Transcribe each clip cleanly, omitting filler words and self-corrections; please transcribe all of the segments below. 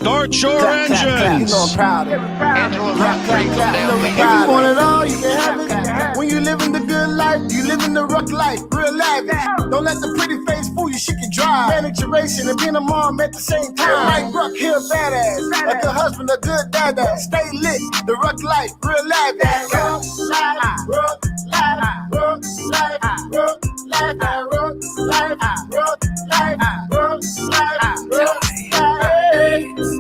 Start your engines. You know I'm proud of it. If you want it all, you can have it. When you living the good life, you living the Ruch life, real lavish. Don't let the pretty face fool you, she can drive. Manage your racing and being a mom at the same time. Like Ruch, here a badass. A good husband, a good dad. Stay lit, the Ruch life, real lavish. Ruch life, Ruch life, Ruch life, Ruch life, Ruch life, Ruch life, Ruch life, Ruch life.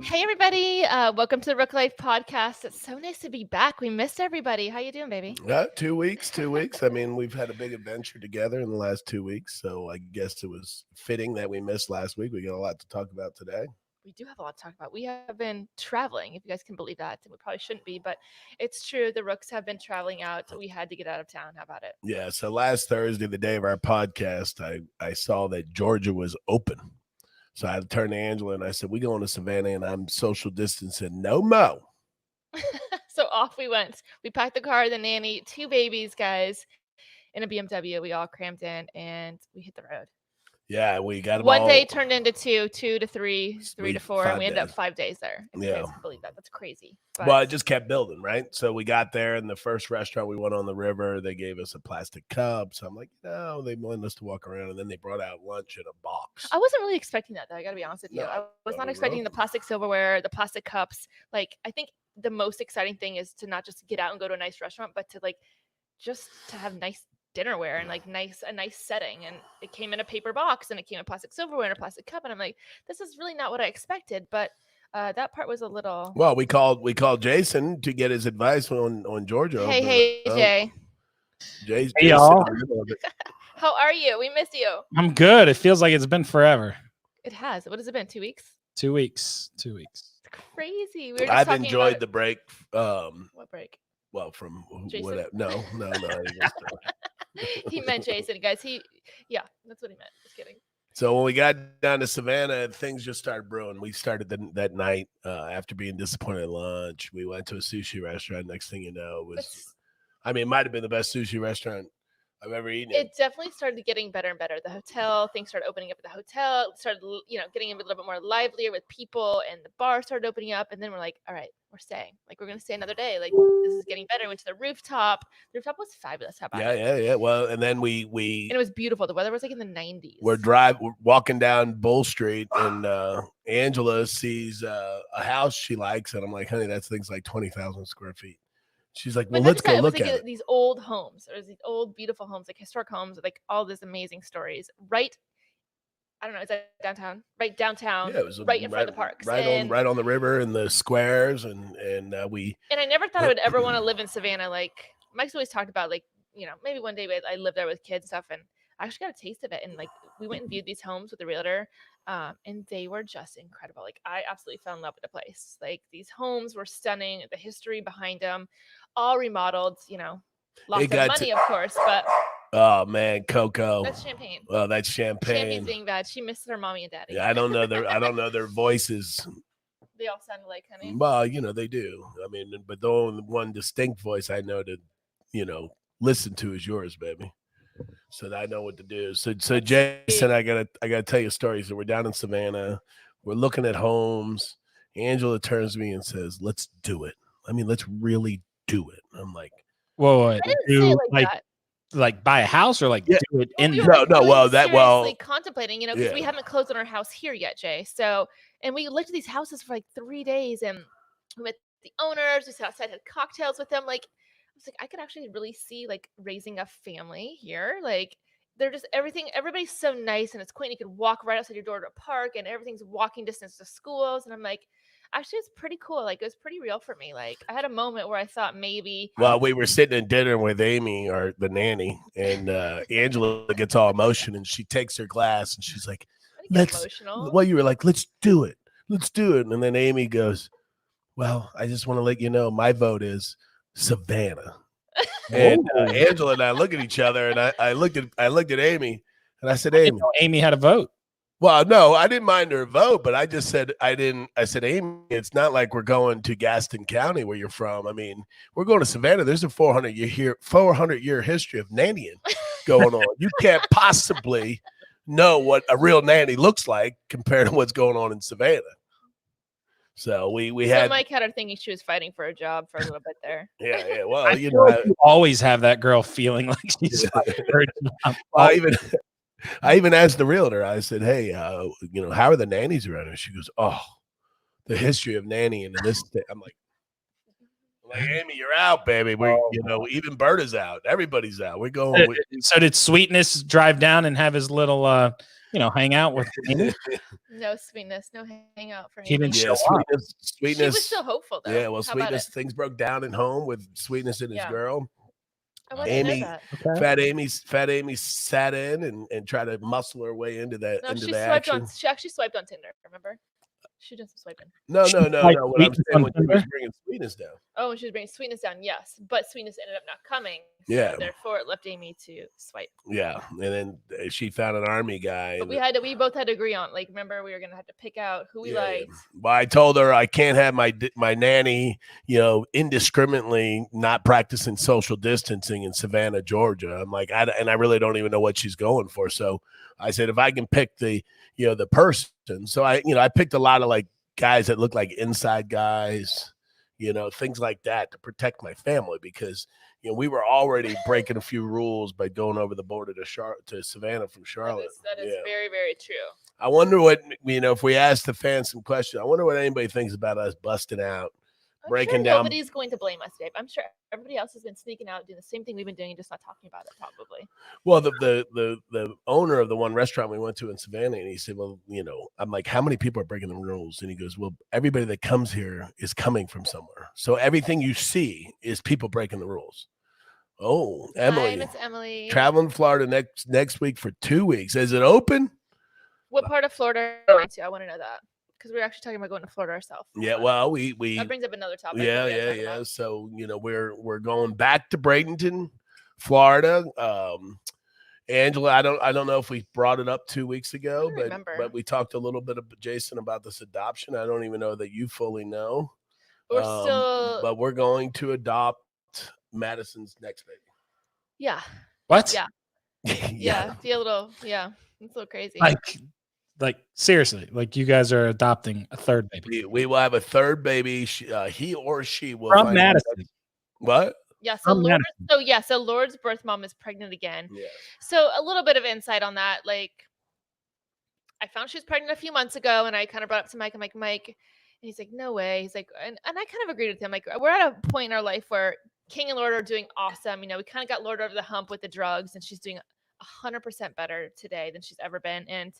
Hey everybody, welcome to the Ruch Life podcast. It's so nice to be back. We missed everybody. How you doing, baby? 2 weeks. I mean, we've had a big adventure together in the last 2 weeks, so I guess it was fitting that we missed last week. We got a lot to talk about today. We do have a lot to talk about. We have been traveling, if you guys can believe that. We probably shouldn't be, but it's true. The Ruchs have been traveling out. We had to get out of town. How about it? Yeah, so last Thursday, the day of our podcast, I saw that Georgia was open. So I turned to Angela and I said, we going to Savannah and I'm social distancing. No mo. So off we went. We packed the car, the nanny, 2 babies, guys, in a BMW. We all crammed in and we hit the road. Yeah, we got them One all. day turned into 2, 2 to 3, 3 to 4, and we ended up 5 days there. If you guys can believe that. That's crazy. But well, it just kept building, right? So we got there, and the first restaurant we went on the river, they gave us a plastic cup. So I'm like, no, they wanted us to walk around, and then they brought out lunch in a box. I wasn't really expecting that, though. I got to be honest with you. No, I was not expecting the plastic silverware, the plastic cups. Like, I think the most exciting thing is to not just get out and go to a nice restaurant, but to just to have nice dinnerware and a nice setting. And it came in a paper box and it came in plastic silverware and a plastic cup. And I'm like, this is really not what I expected. But that part was a little. Well, we called Jason to get his advice on Georgia. Hey, Jay. Jason. Hey, y'all. How are you? We miss you. I'm good. It feels like it's been forever. It has. What has it been? 2 weeks? 2 weeks. 2 weeks. It's crazy. We were just I've talking enjoyed about the break. What break? Well, from Jason? whatever. No. He meant Jason, guys. Yeah, that's what he meant. Just kidding. So when we got down to Savannah, things just started brewing. We started that night after being disappointed at lunch. We went to a sushi restaurant. Next thing you know, it might have been the best sushi restaurant I've ever eaten. It definitely started getting better and better. The hotel, things started opening up at the hotel. It started, getting a little bit more livelier with people, and the bar started opening up. And then we're like, all right, we're staying. Like, we're going to stay another day. Like, this is getting better. We went to the rooftop. The rooftop was fabulous. How about it? Yeah. Well, and then we and it was beautiful. The weather was like in the 90s. We're walking down Bull Street, and Angela sees a house she likes, and I'm like, honey, that thing's like 20,000 square feet. She's like, well, let's go look at it. These old homes, or these old, beautiful homes, like historic homes with like all these amazing stories. Right, I don't know, is that downtown? Right downtown, yeah, it was right in front of the parks. Right on the river and the squares, and we. And I never thought I would ever want to live in Savannah. Like, Mike's always talked about, like, maybe one day I live there with kids and stuff, and I actually got a taste of it. And like, we went and viewed these homes with the realtor. And they were just incredible. Like, I absolutely fell in love with the place. Like, these homes were stunning. The history behind them, all remodeled. Lots of money, of course, but oh man, Coco. That's champagne. Well, that's champagne. Champagne's being bad. She missed her mommy and daddy. Yeah, I don't know their voices. They all sound alike, honey. Well, they do. I mean, but the only one distinct voice I know to, listen to is yours, baby. So that I know what to do. So Jason, I gotta tell you a story. So we're down in Savannah. We're looking at homes. Angela turns to me and says, "Let's do it. I mean, let's really do it." I'm like, "Whoa, I didn't say it like that. Like buy a house or like do it in?" Contemplating, because we haven't closed on our house here yet, Jay. So, and we looked at these houses for like 3 days, and we met the owners. We sat outside, had cocktails with them. Like, was like, I could actually really see like raising a family here. Like they're just everybody's so nice and it's quaint. You can walk right outside your door to a park and everything's walking distance to schools. And I'm like, actually, it's pretty cool. Like it was pretty real for me. Like I had a moment where I thought maybe. Well, we were sitting at dinner with Amy, or the nanny, and Angela gets all emotional, and she takes her glass and she's like, emotional. Well, you were like, let's do it. And then Amy goes, well, I just want to let you know my vote is Savannah. And Angela and I look at each other, and I looked at Amy, and I said, Amy. Amy had a vote. Well, no, I didn't mind her vote, but I just said I said, Amy, it's not like we're going to Gaston County where you're from. I mean, we're going to Savannah. There's a 400-year history of nannying going on. You can't possibly know what a real nanny looks like compared to what's going on in Savannah. So we had Mike had her thinking she was fighting for a job for a little bit there. Yeah. Well, I you always have that girl feeling like she's fighting for a job. I even asked the realtor. I said, "Hey, how are the nannies around here?" She goes, "Oh, the history of nannying and this thing." I'm like, Amy, you're out, baby. We're even Bert is out. Everybody's out. We're going. So did Sweetness drive down and have his little hang out with Amy? No Sweetness, no hangout for Amy. He didn't show Sweetness. She was still hopeful though. Yeah, well, Sweetness, things broke down at home with Sweetness and his girl. Amy, Fat Amy sat in and tried to muscle her way into that. No, she actually swiped on Tinder. Remember? She did some swiping. No. What I'm saying, when she was bringing Sweetness down. Oh, when she was bringing Sweetness down, yes, but Sweetness ended up not coming. So yeah. Therefore, it left Amy to swipe. Yeah, and then she found an army guy. But we both had to agree on. Like, remember, we were gonna have to pick out who we liked. Yeah. Well, I told her I can't have my nanny, indiscriminately not practicing social distancing in Savannah, Georgia. I'm like, I really don't even know what she's going for. So I said, if I can pick the person. So I picked a lot of like guys that look like inside guys, things like that to protect my family because we were already breaking a few rules by going over the border to Savannah from Charlotte. That is very, very true. I wonder what if we ask the fans some questions. I wonder what anybody thinks about us busting out. Breaking down. Nobody's going to blame us, Dave. I'm sure everybody else has been sneaking out, doing the same thing we've been doing, and just not talking about it, probably. Well, the owner of the one restaurant we went to in Savannah, and he said, "Well, I'm like, how many people are breaking the rules?" And he goes, "Well, everybody that comes here is coming from somewhere. So everything you see is people breaking the rules." Oh, Emily. Hi, Miss Emily. Traveling to Florida next week for 2 weeks. Is it open? What part of Florida are you going to? I want to know that. Because we're actually talking about going to Florida ourselves. Yeah, well, we that brings up another topic. Yeah. So we're going back to Bradenton, Florida. Angela, I don't know if we brought it up 2 weeks ago, but we talked a little bit of Jason about this adoption. I don't even know that you fully know. But we're going to adopt Madison's next baby. Yeah. What? Yeah. Yeah. It's a little crazy. Like seriously, like you guys are adopting a third baby. We will have a third baby. He or she will from Madison. What? Yeah. So Lord's birth mom is pregnant again. Yeah. So a little bit of insight on that. Like, I found she was pregnant a few months ago, and I kind of brought it up to Mike. I'm like, Mike, and he's like, no way. He's like, and I kind of agreed with him. Like, we're at a point in our life where King and Lord are doing awesome. We kind of got Lord over the hump with the drugs, and she's doing 100% better today than she's ever been. And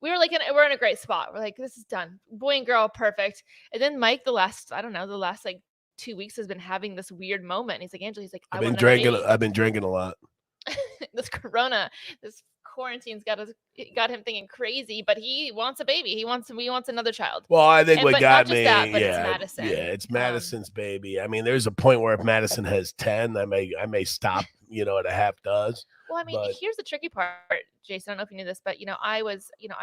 we were like, we're in a great spot. We're like, this is done. Boy and girl, perfect. And then Mike, the last like 2 weeks has been having this weird moment. He's like, Angela, he's like, I've been drinking a lot. This quarantine's got him thinking crazy, but he wants a baby. He wants another child. Well, I think what got me, it's Madison. Yeah, it's Madison's baby. I mean, there's a point where if Madison has 10, I may stop, at a half dozen. Well, I mean, here's the tricky part, Jason. I don't know if you knew this, but I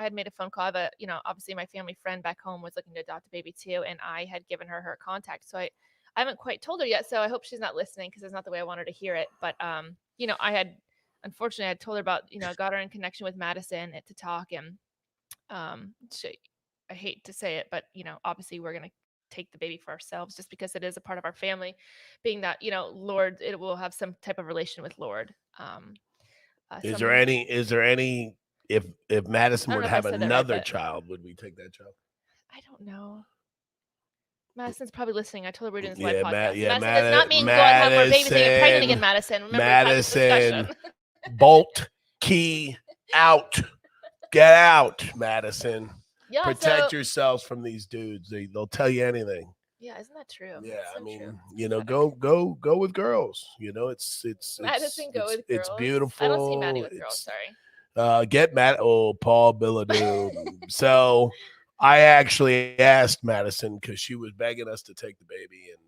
had made a phone call. I have obviously my family friend back home was looking to adopt a baby too, and I had given her contact. So I haven't quite told her yet. So I hope she's not listening because it's not the way I want her to hear it. But unfortunately, I told her about got her in connection with Madison to talk, and I hate to say it, but obviously we're gonna take the baby for ourselves just because it is a part of our family, being that Lord, it will have some type of relation with Lord. Is there any if Madison were to have another child, would we take that child? I don't know. Madison's probably listening. I told her we're doing this Yeah, live podcast. yeah, Madison does not mean go out and have more babies and get pregnant again, Madison. Remember, we've had this discussion. Bolt, key, out. Get out, Madison. Yeah, Protect yourselves from these dudes. They'll tell you anything. Yeah, isn't that true? Yeah, That's so I mean, true. you know, go with girls. You know, it's Madison, go with girls. It's beautiful. I don't see Maddie with girls. Sorry. Get Matt. Oh, Paul Billadoo. So I actually asked Madison because she was begging us to take the baby, and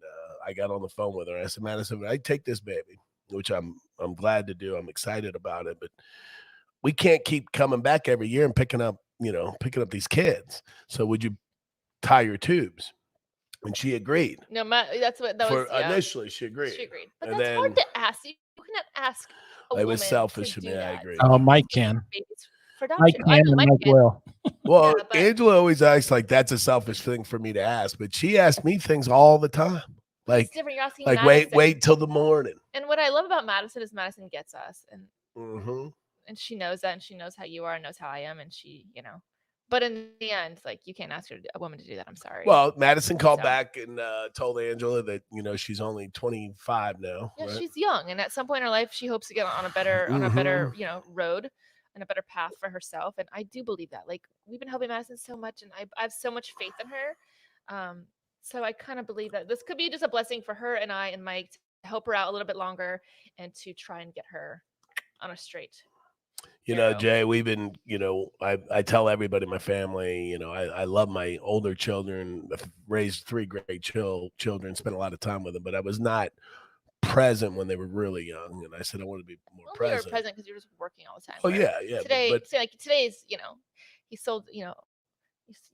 I got on the phone with her. I said, Madison, I take this baby, which I'm glad to do. I'm excited about it, but we can't keep coming back every year and picking up these kids. So would you tie your tubes? And she agreed. No, that's what that was. Yeah. Initially, she agreed. She agreed, but And that's hard to ask. You cannot ask. It was selfish of me. I agree. Oh, Mike can. For Mike can and Mike will. Well, yeah, Angela always acts like that's a selfish thing for me to ask, but she asks me things all the time. Like, You're asking like Madison. wait till the morning. And what I love about Madison is Madison gets us, and and she knows that, and she knows how you are, and knows how I am, and she, But in the end, like, you can't ask a woman to do that. I'm sorry. Well, Madison called back and told Angela that she's only 25 now. Yeah, right? She's young, and at some point in her life, she hopes to get on a better, road and a better path for herself. And I do believe that. Like, we've been helping Madison so much, and I have so much faith in her. So I kind of believe that this could be just a blessing for her and I and Mike to help her out a little bit longer and to try and get her on a straight. Jay, we've been, I tell everybody in my family, I love my older children. I've raised 3 great children, spent a lot of time with them, but I was not present when they were really young. And I said, I want to be more present. You were present because you were just working all the time. Oh, yeah. Today's, you sold, you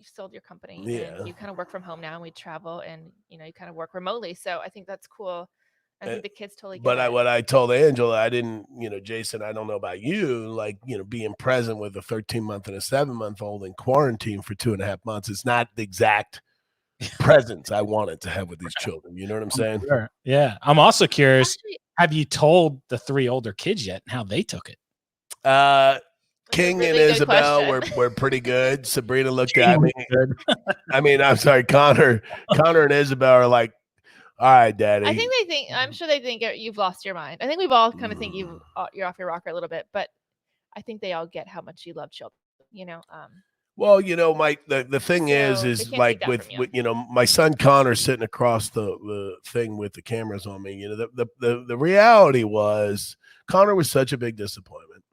sold your company. Yeah. And you kind of work from home now, and we travel, and, you kind of work remotely. So I think that's cool. I think the kids totally get it. What I told Angela, I didn't, Jason, I don't know about you, like, being present with a 13-month and a 7-month-old in quarantine for 2.5 months. It's not the exact presence I wanted to have with these children. You know what I'm saying? Sure. Yeah. I'm also curious. Actually, have you told the 3 older kids yet and how they took it? King and Isabel were pretty good. Sabrina looked at me. I mean, I'm sorry, Connor and Isabel are like, all right, Daddy. I'm sure they think you've lost your mind. I think we've all kind of think you're off your rocker a little bit, but I think they all get how much you love children, Well, Mike, the thing is like with my son Connor sitting across the thing with the cameras on me, the reality was Connor was such a big disappointment.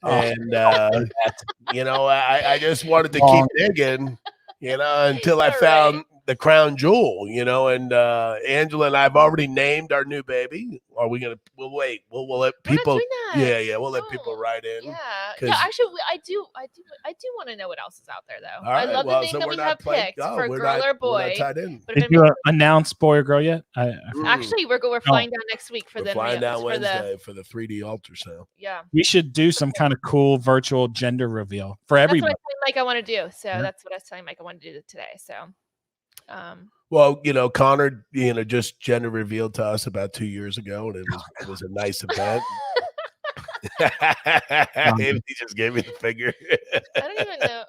And, I just wanted to keep digging, until I found the crown jewel, and Angela and I have already named our new baby. Are we gonna? We'll wait. We'll let people. Yeah. We'll let people write in. Yeah. Actually, I do want to know what else is out there, though. Right, I love the name that we have picked for girl or boy. Did you announce boy or girl yet? Actually, we're flying down next week for the flying down Wednesday for the 3D ultrasound. Yeah. We should do some kind of cool virtual gender reveal for everybody. That's what I Mike I want to do. So that's what I was telling Mike I wanted to do today. So. Well, Connor, just gender revealed to us about 2 years ago, and it was a nice event. He just gave me the finger. I don't even know.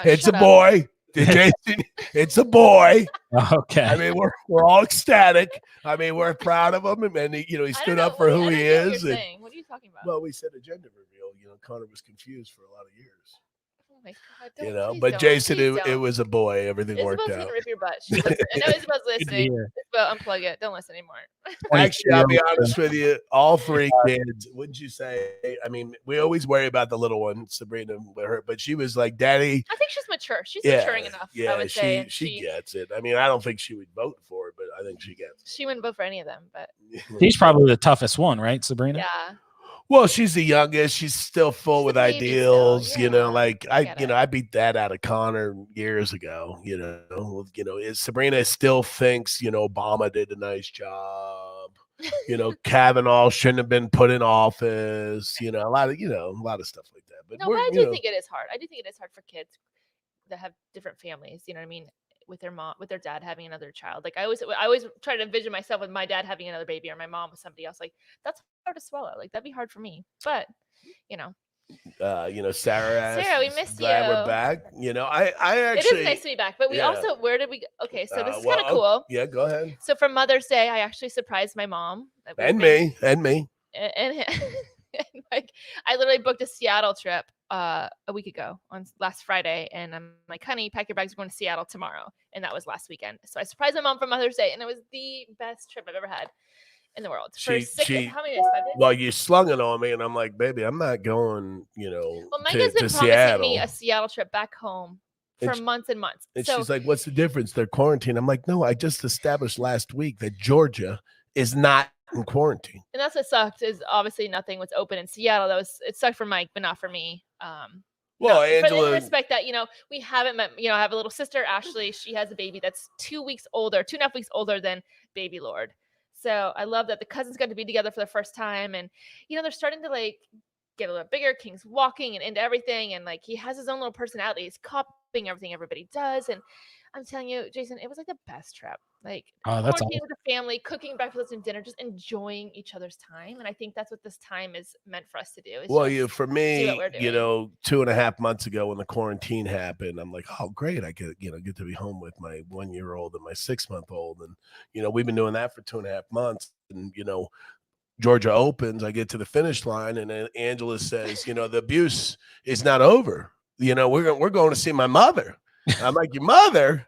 It's a boy. Jason, it's a boy. Okay. I mean, we're all ecstatic. I mean, we're proud of him, and he stood up for who he is. What are you talking about? Well, we said a gender reveal. Connor was confused for a lot of years. Oh my God, but Jason, it was a boy. Everything worked out. Isabel's gonna rip your butt. I know Isabel's listening. Isabel, unplug it. Don't listen anymore. Actually, I'll be honest with you. All 3 kids, wouldn't you say? I mean, we always worry about the little one, Sabrina, with her, but she was like, "Daddy." I think she's mature. She's maturing enough. Yeah, I would say. She gets it. I mean, I don't think she would vote for it, but I think she gets it. She wouldn't vote for any of them, but she's probably the toughest one, right, Sabrina? Yeah. Well, she's the youngest. She's still full with ideals. I beat that out of Connor years ago. Sabrina still thinks Obama did a nice job. Kavanaugh shouldn't have been put in office. A lot of stuff like that. But I do think it is hard. I do think it is hard for kids that have different families. You know what I mean? With their mom, with their dad having another child. Like I always try to envision myself with my dad having another baby or my mom with somebody else. Like that's hard to swallow. Like that'd be hard for me. But Sarah, we missed glad you. we're back. I It actually is nice to be back, but we yeah. also where did we go? Okay, so this is well, kind of cool. yeah, go ahead. So for Mother's Day, I actually surprised my mom And me. and like I literally booked a Seattle trip a week ago on last Friday, and I'm like, honey, pack your bags, we're going to Seattle tomorrow, and that was last weekend. So I surprised my mom for Mother's Day, and it was the best trip I've ever had in the world. She How many days? 5 days? Well, you slung it on me, and I'm like, baby, I'm not going. Well, Mike has to been promising Seattle. me a Seattle trip back home for months and months. And so she's like, what's the difference? They're quarantined. I'm like, no, I just established last week that Georgia is not in quarantine. And that's what sucked is obviously nothing was open in Seattle. It sucked for Mike, but not for me. Well, in Angela, the respect that, we haven't met, I have a little sister, Ashley. She has a baby that's 2.5 weeks older than baby Lord. So I love that the cousins got to be together for the first time. And, they're starting to like get a little bigger. King's walking and into everything. And like, he has his own little personality. He's copying everything everybody does. And I'm telling you, Jason, it was like the best trip. Like that's awesome. With the family, cooking breakfast and dinner, just enjoying each other's time. And I think that's what this time is meant for us to do. For me, 2.5 months ago when the quarantine happened, I'm like, oh, great. I get to be home with my 1-year-old and my 6-month-old. And, we've been doing that for 2.5 months. And, Georgia opens, I get to the finish line, and then Angela says, the abuse is not over. We're going to see my mother. I'm like, your mother?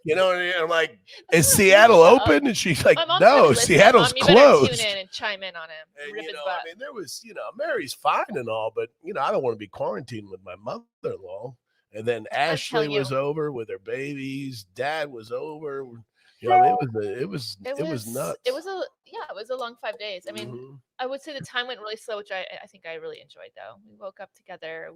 And I'm like, is Seattle open? And she's like, no, Seattle's closed. Tune in and chime in on him. And, there was, Mary's fine and all, but, I don't want to be quarantined with my mother-in-law. And then Ashley was over with her babies. Dad was over. It was nuts. It was a long 5 days. I mean, I would say the time went really slow, which I think I really enjoyed though. We woke up together.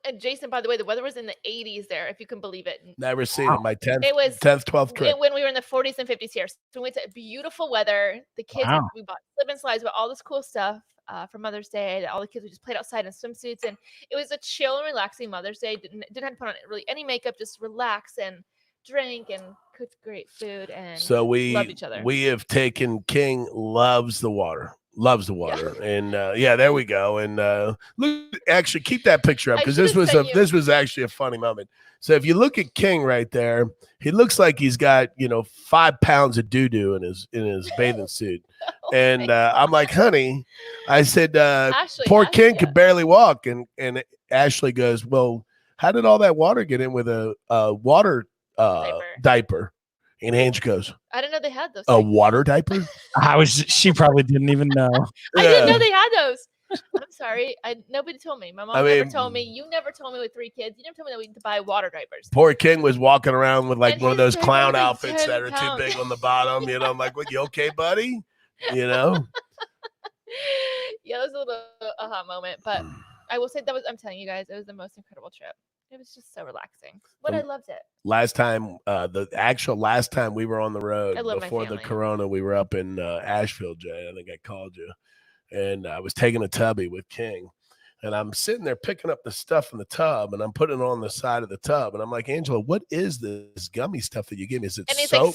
And Jason, by the way, the weather was in the 80s there, if you can believe it. Never seen it. My 10th, 12th trip. When we were in the 40s and 50s here. So we went to beautiful weather. The kids, we bought slip and slides with all this cool stuff for Mother's Day. All the kids, we just played outside in swimsuits. And it was a chill and relaxing Mother's Day. Didn't have to put on really any makeup, just relax and drink and cook great food. And so loved each other. We have taken King loves the water. And there we go. And look, actually keep that picture up because this was actually a funny moment. So if you look at King right there, he looks like he's got 5 pounds of doo-doo in his bathing suit. And I'm like, honey, I said, Ashley, poor King could barely walk. And Ashley goes, well, how did all that water get in with a water diaper? And Ange goes, I didn't know they had those. A water diaper? She probably didn't even know. I didn't know they had those. I'm sorry. Nobody told me. My mom never told me. You never told me with 3 kids. You never told me that we need to buy water diapers. Poor King was walking around with like one of those clown outfits that are too big on the bottom. I'm like, what, you okay, buddy? Yeah, it was a little aha moment. But I will say I'm telling you guys, it was the most incredible trip. It was just so relaxing. But I loved it. Last time, last time we were on the road before the corona, we were up in Asheville, Jay. I think I called you. And I was taking a tubby with King. And I'm sitting there picking up the stuff in the tub, and I'm putting it on the side of the tub. And I'm like, Angela, what is this gummy stuff that you gave me? Is it soap?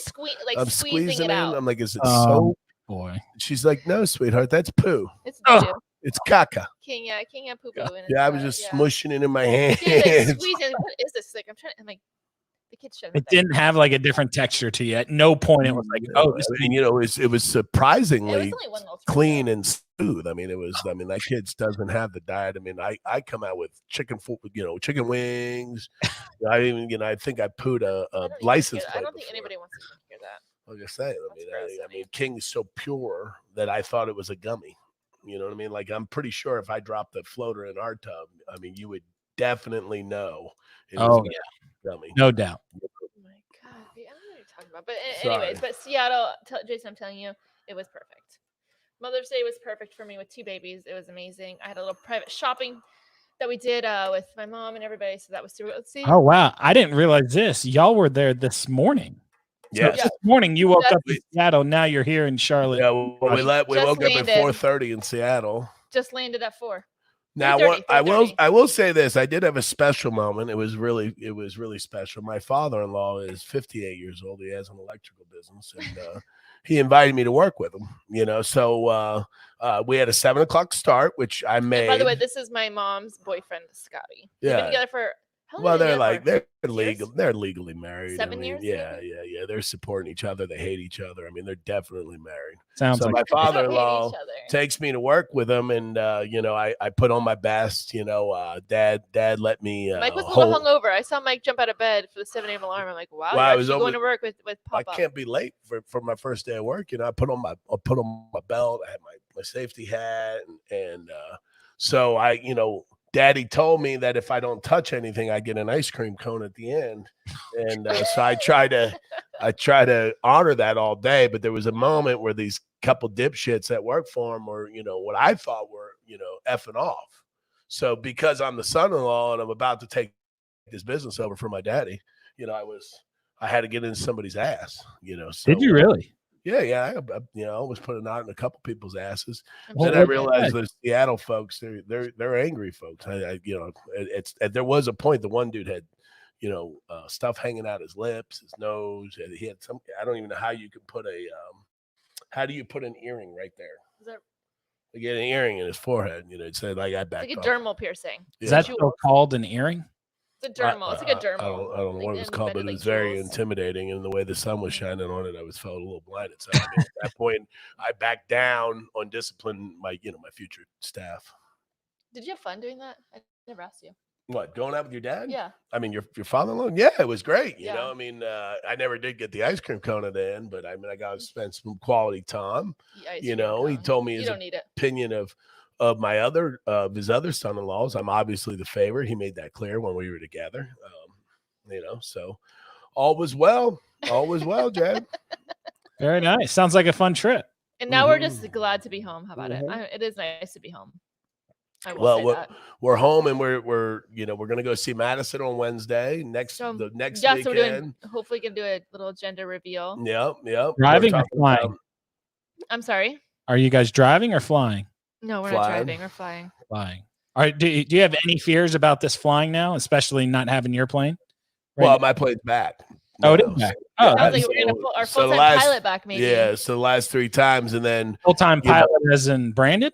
I'm squeezing it out. I'm like, is it soap? Boy. She's like, no, sweetheart, that's poo. It's poo. It's caca. King had poo-poo in it. Yeah, I was just smushing it in my hand. Squeezing. What is this? Like, I'm like, the kids should. It didn't have like a different texture to it. At no point it was like, it was surprisingly clean and smooth. I mean, that kid doesn't have the diet. I mean, I come out with chicken wings. I think I pooed a license plate. I don't think anybody wants to hear that. I'm just saying. I mean, King is so pure that I thought it was a gummy. You know what I mean? Like, I'm pretty sure if I dropped the floater in our tub, I mean, you would definitely know. It was gummy. No doubt. Oh my God. I don't know what you're talking about. But anyways, Seattle, Jason, I'm telling you, it was perfect. Mother's Day was perfect for me with 2 babies. It was amazing. I had a little private shopping that we did with my mom and everybody. So that was super. Let's see. Oh, wow. I didn't realize this. Y'all were there this morning. Yeah. This morning you woke up in Seattle. Now you're here in Charlotte. Yeah, we woke up at 4:30 in Seattle. Just landed at 4. Now, I will say this: I did have a special moment. It was really special. My father-in-law is 58 years old. He has an electrical business, and he invited me to work with him. You know, so we had a 7 o'clock start, which I made. And by the way, this is my mom's boyfriend, Scotty. We've been together for. How long Well, have we they're been like together they're for? legal. Years? They're legally married. 7 years. Yeah. They're supporting each other. They hate each other. I mean, they're definitely married. Sounds so like my They don't hate father-in-law each other. takes me to work with him, and you know, I put on my best. You know, Dad let me. Mike was a little hungover. I saw Mike jump out of bed for the 7 a.m. alarm. I'm like, wow, Well, you're I was actually going to work with I Papa. can't be late for my first day of work. You know, I put on my belt. I had my safety hat, and so I, you know, Daddy told me that if I don't touch anything, I get an ice cream cone at the end, and so I try to honor that all day. But there was a moment where these couple dipshits that work for him were, you know, what I thought were, you know, effing off. So because I'm the son-in-law and I'm about to take this business over for my daddy, you know, I had to get into somebody's ass, you know. So, Did you really? Yeah. I was putting knot in a couple people's asses. Well, Then I realized the Seattle folks, they're angry folks. You know, there was a point the one dude had, you know, stuff hanging out his lips, his nose. And he had some. I don't even know how you could put how do you put an earring right there? Is that Like get an earring in his forehead. You know, it said like I backed like a off. dermal piercing? Is that still called an earring? It's a dermal. It's like a dermal. I don't know what it was called, but it was very intimidating. And the way the sun was shining on it, I felt a little blinded. So at that point, I backed down on discipline my future staff. Did you have fun doing that? I never asked you. What, going out with your dad? Yeah. I mean, your father-in-law? Yeah, it was great. You Yeah. know, I mean, I never did get the ice cream cone at the end, but I mean, I got to spend some quality time. You know, he told me his opinion of my his other son-in-laws. I'm obviously the favorite. He made that clear when we were together. You know, so all was well. All was well, Jed. Very nice. Sounds like a fun trip. And now we're just glad to be home. How about it? It is nice to be home. I will say that. We're home, and we're you know, we're gonna go see Madison on Wednesday. the next so weekend. we're doing, hopefully gonna do a little gender reveal. Yep. Driving or flying? I'm sorry. Are you guys driving or flying? No, we're not driving. We're flying. Flying. All right. Do you have any fears about this flying now, especially not having your plane? Right well, my plane's back. Oh, it is back. Oh, sounds like we're gonna pull our full-time pilot back, maybe. Yeah, so the last 3 times, and then full-time pilot as in Brandon.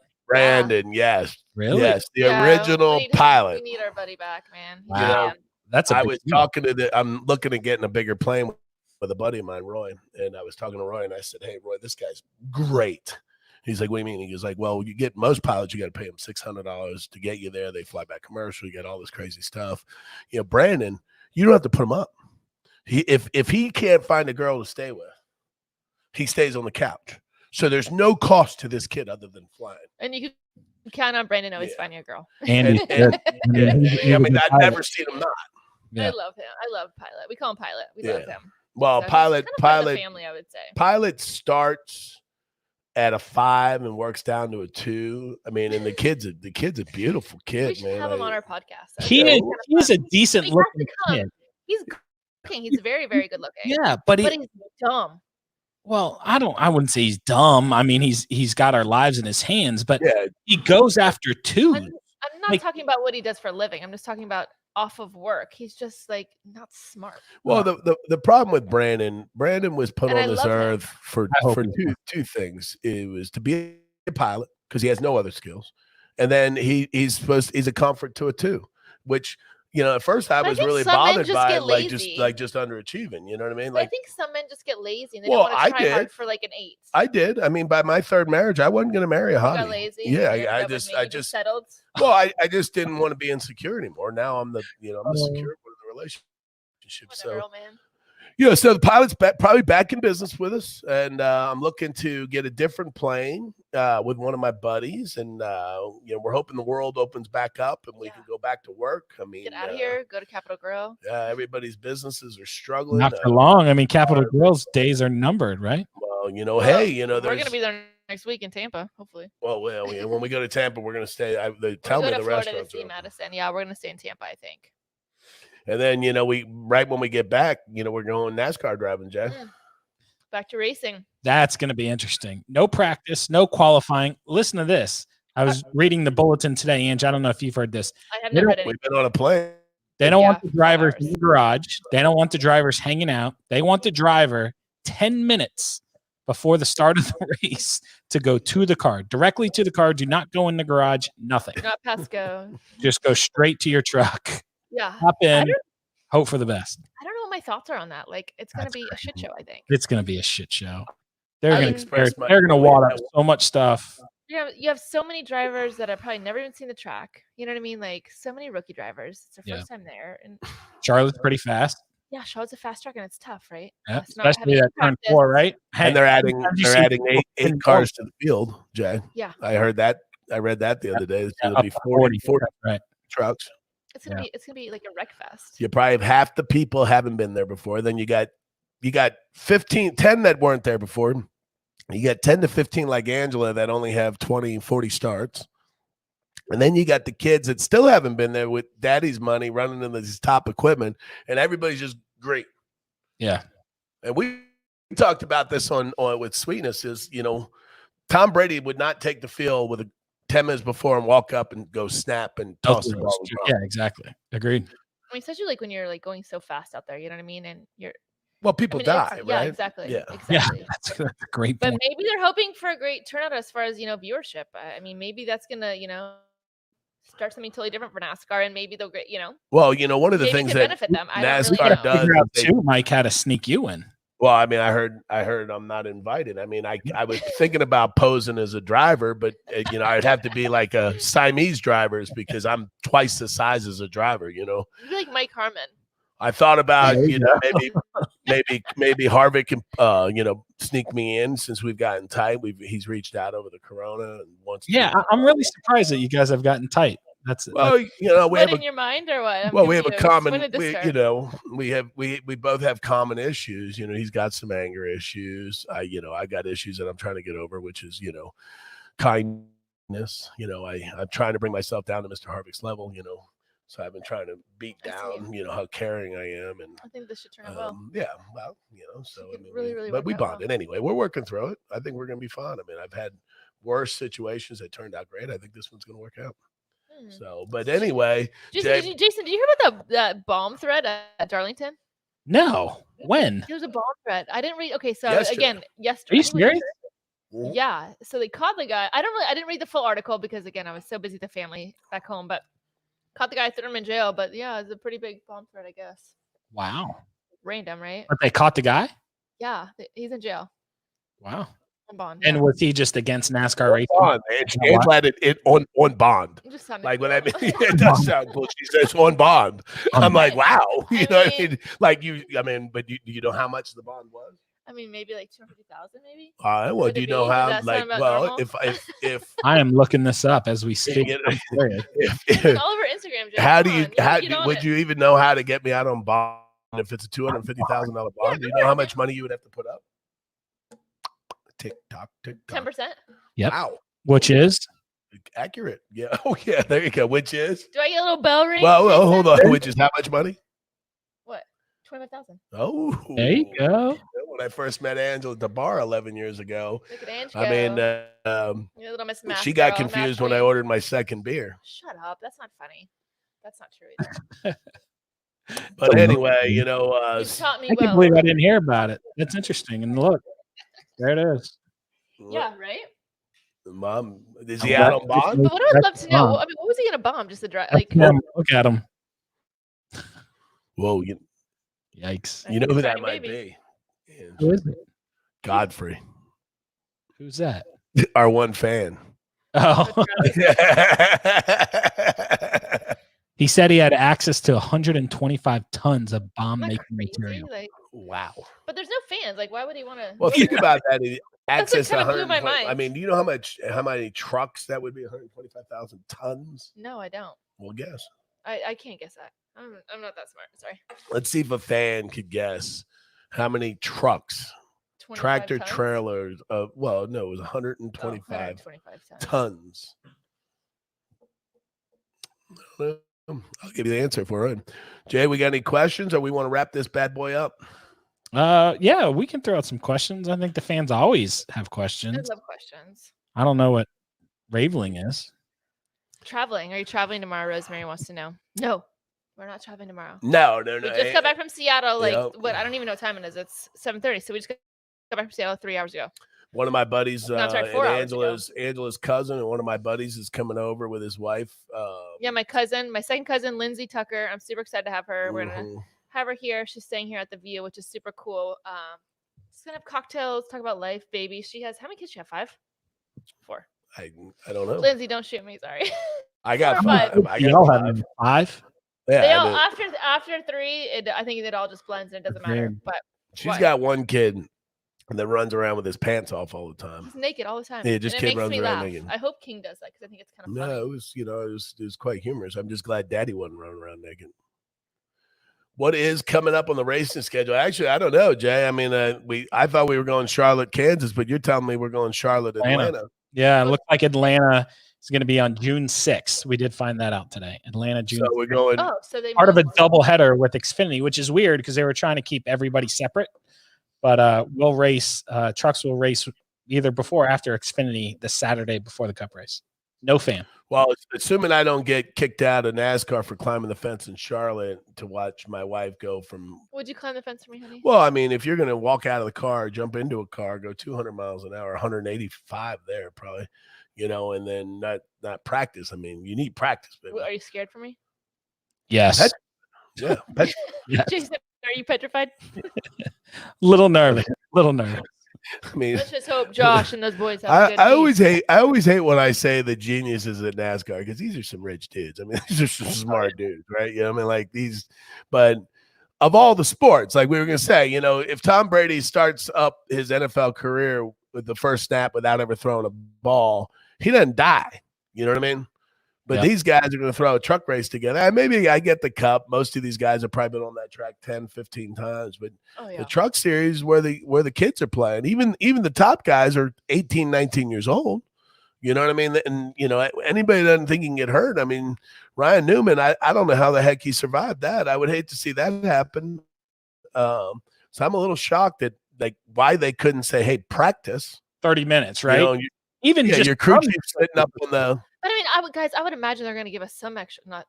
Yes. Really? Yes, the original pilot. We need our buddy back, man. Wow. You know, that's I was talking to I'm looking at getting a bigger plane with a buddy of mine, Roy, and I was talking to Roy, and I said, "Hey, Roy, this guy's great." He's like, "What do you mean?" He goes like, "Well, you get most pilots, you got to pay them $600 to get you there. They fly by commercial. You get all this crazy stuff. You know, Brandon, you don't have to put him up. If he can't find a girl to stay with, he stays on the couch. So there's no cost to this kid other than flying. And you can count on Brandon always finding a girl. And I mean, I've never seen him not. Yeah. I love him. I love Pilot. We call him Pilot. We love him. Well, so Pilot family, I would say. Pilot starts at a 5 and works down to a 2. I mean, and the kid's a beautiful kid. We should have him on our podcast. He's a decent looking kid. He's very, very good looking. Yeah, but he's dumb. Well, I wouldn't say he's dumb. I mean, he's got our lives in his hands, but he goes after 2. I'm not talking about what he does for a living. I'm just talking about off of work. He's just like not smart. Well, the problem with Brandon was put on this earth for two things. It was to be a pilot because he has no other skills, and then he's a comfort to a 2, which. You know, at first I was really bothered by just underachieving. You know what I mean? Like, I think some men just get lazy and they don't want to try hard for like an 8. I did. I mean, by my 3rd marriage, I wasn't going to marry a hottie. You got lazy. Yeah, I just settled. Well, I just didn't want to be insecure anymore. Now I'm the secure one of the relationship. Whatever, old man. Yeah, so the pilot's probably back in business with us, and I'm looking to get a different plane with one of my buddies, and we're hoping the world opens back up and we can go back to work. I mean, get out of here, go to Capitol Grill. Yeah, everybody's businesses are struggling. Not for long. I mean, Capitol Grill's days are numbered, right? Well, we're going to be there next week in Tampa, hopefully. Well, when we go to Tampa, we're going to stay. They tell me the restaurants to see Madison. Yeah, we're going to stay in Tampa, I think. And then, right when we get back, we're going NASCAR driving, Jen. Back to racing. That's going to be interesting. No practice, no qualifying. Listen to this. I was reading the bulletin today, Ange. I don't know if you've heard this. I have not read it. We've been on a plane. They don't want the drivers in the garage. They don't want the drivers hanging out. They want the driver 10 minutes before the start of the race to go to the car, directly to the car. Do not go in the garage. Nothing. Not past go. Just go straight to your truck. Yeah. Hop in. Hope for the best. I don't know what my thoughts are on that. Like, it's going to be a shit show, I think. It's going to be a shit show. They're I going mean- to wad up so much stuff. You have so many drivers that have probably never even seen the track. You know what I mean? Like, so many rookie drivers. It's their first time there. And Charlotte's pretty fast. yeah, Charlotte's a fast track and it's tough, right? Yeah, It's not especially heavy that turn practice. 4, right? And they're adding eight cars to to the field, Jay. Yeah. I heard that. I read that the other day. So Yeah, there'll up be to 40 right. trucks. It's gonna be like a wreck fest. You probably have half the people haven't been there before. Then you got 10 that weren't there before. You got 10 to 15 like Angela that only have 20, 40 starts. And then you got the kids that still haven't been there with daddy's money running into this top equipment, and everybody's just great. Yeah. And we talked about this on with Sweetness is, Tom Brady would not take the field with 10 minutes before and walk up and go snap and toss the ball. Yeah, exactly. Agreed. I mean, especially like when you're like going so fast out there, you know what I mean? And you're People die, right? Yeah, exactly. Yeah. Exactly. That's a great But point. maybe they're hoping for a great turnout as far as, viewership. I mean, maybe that's going to, start something totally different for NASCAR, and maybe they'll get, Well, one of the maybe things to that benefit them. I NASCAR don't really know. does. Figure out is they- too, Mike, how to sneak you in. Well, I mean, I heard I'm not invited. I mean, I was thinking about posing as a driver, but I'd have to be like a Siamese drivers because I'm twice the size as a driver. You'd be like Mike Harmon. I thought about There you maybe Harvick can sneak me in since we've gotten tight. He's reached out over the Corona and wants. Yeah, I'm really surprised that you guys have gotten tight. That's Well, we What have in your mind or what? I'm we have a confused. When common. did this start? We both have common issues. He's got some anger issues. I got issues that I'm trying to get over, which is kindness. I'm trying to bring myself down to Mr. Harvick's level. So I've been trying to beat I see. down, how caring I am, and I think this should turn out well. yeah, well, so It I mean, really, really but worked we out well. bonded anyway. We're working through it. I think we're gonna be fine. I mean, I've had worse situations that turned out great. I think this one's gonna work out. Hmm. So, but anyway, Jason, did you hear about that bomb threat at Darlington? no. When? There was a bomb threat. I didn't read. Okay, so Yesterday. again, Are yesterday. you I think it was serious? yesterday. Yeah. So they caught the guy. I didn't read the full article because again, I was so busy with the family back home. But caught the guy, threw him in jail. But yeah, it's a pretty big bomb threat, I guess. Wow. Random, right? But they caught the guy? Yeah, he's in jail Wow. on bond. And yeah. was he just against NASCAR racing? bond. Angela had it on bond. It just sounded Like when cool. it does sound cool. She says on bond. I'm like, wow. You know what I mean- mean? Like but you know how much the bond was? I mean, maybe like 250,000, maybe. Well, Would do it you know be? Does how? that Like, sound about well, normal? if I am looking this up as we speak. you know, It's all over Instagram. Jay. how Come do you on, how get on would it. you even know how to get me out on bond if it's a $250,000 bond? Do you know how much money you would have to put up? Tick tock, tick tock. 10%? Yep. Wow, Which is? accurate. Yeah. Oh yeah. There you go. Which is Do I get a little bell ring? well, Jason? hold on. Which is how much money? What? 25,000. Oh, There you go. When I first met Angela at the bar 11 years ago, Look at Ange I mean, go. You little Miss Math she got girl, confused Math when I queen. ordered my second beer. Shut up. That's not funny. That's not true either. But anyway, You taught me I can't well. believe I didn't hear about it. That's interesting. And look, there it is. Yeah, right? Mom, is he out on bond? But what I would love to know, Bomb. I mean, what was he going to bomb? Just the drive? Look Like, at him. Look at him. Whoa, Yikes. you know who that Tiny might baby. be? Yeah. Who is it? Godfrey, Who's that? our one fan. Oh, he said he had access to 125 tons of bomb isn't making that crazy? material. Like, Wow. but there's no fans. Like, why would he want to? Well, think about that. That's what Access to kinda blew my 120. I mind. mean, do you know how many trucks that would be? 125,000 tons. No, I don't. Well, guess. I can't guess that. I'm not that smart. Sorry. Let's see if a fan could guess how many trucks, 25 tractor tons? trailers. Well, no, it was Oh, 125 125 tons. tons. I'll give you the answer for it. Jay, we got any questions, or we want to wrap this bad boy up? Yeah, we can throw out some questions. I think the fans always have I questions. love questions. I don't know what Raveling is. Traveling. Are you traveling tomorrow? Rosemary wants to know. No, we're not traveling tomorrow. No. We just got back from Seattle. Like, Yep. what? I don't even know what time it is. It's 7:30. So we just got got back from Seattle 3 hours ago. One of my buddies, No, sorry, and 4 hours ago. Angela's cousin, and one of my buddies is coming over with his wife. Yeah, my second cousin, Lindsay Tucker. I'm super excited to have her. We're gonna have her here. She's staying here at the View, which is super cool. She's gonna have cocktails, talk about life, baby. She has how many kids? She have 5, 4. I don't know. Lindsay, don't shoot me. Sorry. I got 5. I You got all 5. have 5. Yeah, They all after 3. I think it all just blends and it doesn't matter. But she's got one kid that runs around with his pants off all the time. He's naked all the time. Yeah, just and kid it makes runs me around laugh. naked. I hope King does that because I think it's kind of funny. No, it was quite humorous. I'm just glad Daddy wasn't running around naked. What is coming up on the racing schedule? Actually, I don't know, Jay. I mean, I thought we were going Charlotte, Kansas, but you're telling me we're going Charlotte, Atlanta. Yeah, it looks like Atlanta is going to be on June 6th. We did find that out today. Atlanta, June. So we're going. Oh, so they part of a doubleheader with Xfinity, which is weird because they were trying to keep everybody separate. But we'll race. Trucks will race either before or after Xfinity the Saturday before the Cup race. No fan. Well, assuming I don't get kicked out of NASCAR for climbing the fence in Charlotte to watch my wife go from. Would you climb the fence for me, honey? Well, I mean, if you're going to walk out of the car, jump into a car, go 200 miles an hour, 185 there probably, and then not practice. I mean, you need practice, baby. Are you scared for me? Yes. Yeah. Yes. Jason, are you petrified? Little nervous. I mean, let's just hope Josh and those boys have a good I always hate when I say the geniuses at NASCAR because these are some rich dudes. I mean, these are some smart dudes, right? I mean, like these, but of all the sports, like we were gonna say, if Tom Brady starts up his NFL career with the first snap without ever throwing a ball, he doesn't die. You know what I mean? But these guys are going to throw a truck race together. And maybe I get the Cup. Most of these guys have probably been on that track 10, 15 times. But the Truck Series where the kids are playing, even the top guys are 18, 19 years old. You know what I mean? And, anybody that doesn't think he can get hurt. I mean, Ryan Newman, I don't know how the heck he survived that. I would hate to see that happen. So I'm a little shocked at why they couldn't say, hey, practice. 30 minutes, right? Just your crew keeps sitting up on the. But I mean, I would imagine they're going to give us some extra.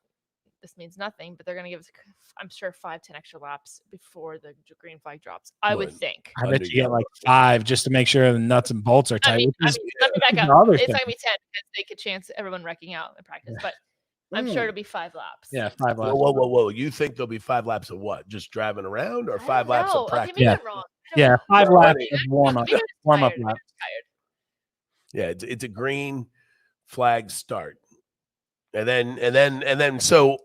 This means nothing, but they're going to give us, I'm sure, 5-10 extra laps before the green flag drops. I would think. I bet you get like 5 just to make sure the nuts and bolts are tight. Let me back up. It's going to be 10 because they could chance everyone wrecking out in practice, but I'm sure it'll be 5 laps. Yeah, 5 laps. Whoa! You think there'll be 5 laps of what? Just driving around, or 5 laps of practice? Okay, maybe I'm wrong. Yeah, 5 laps of warm up laps. Yeah, it's a green flag start. And then so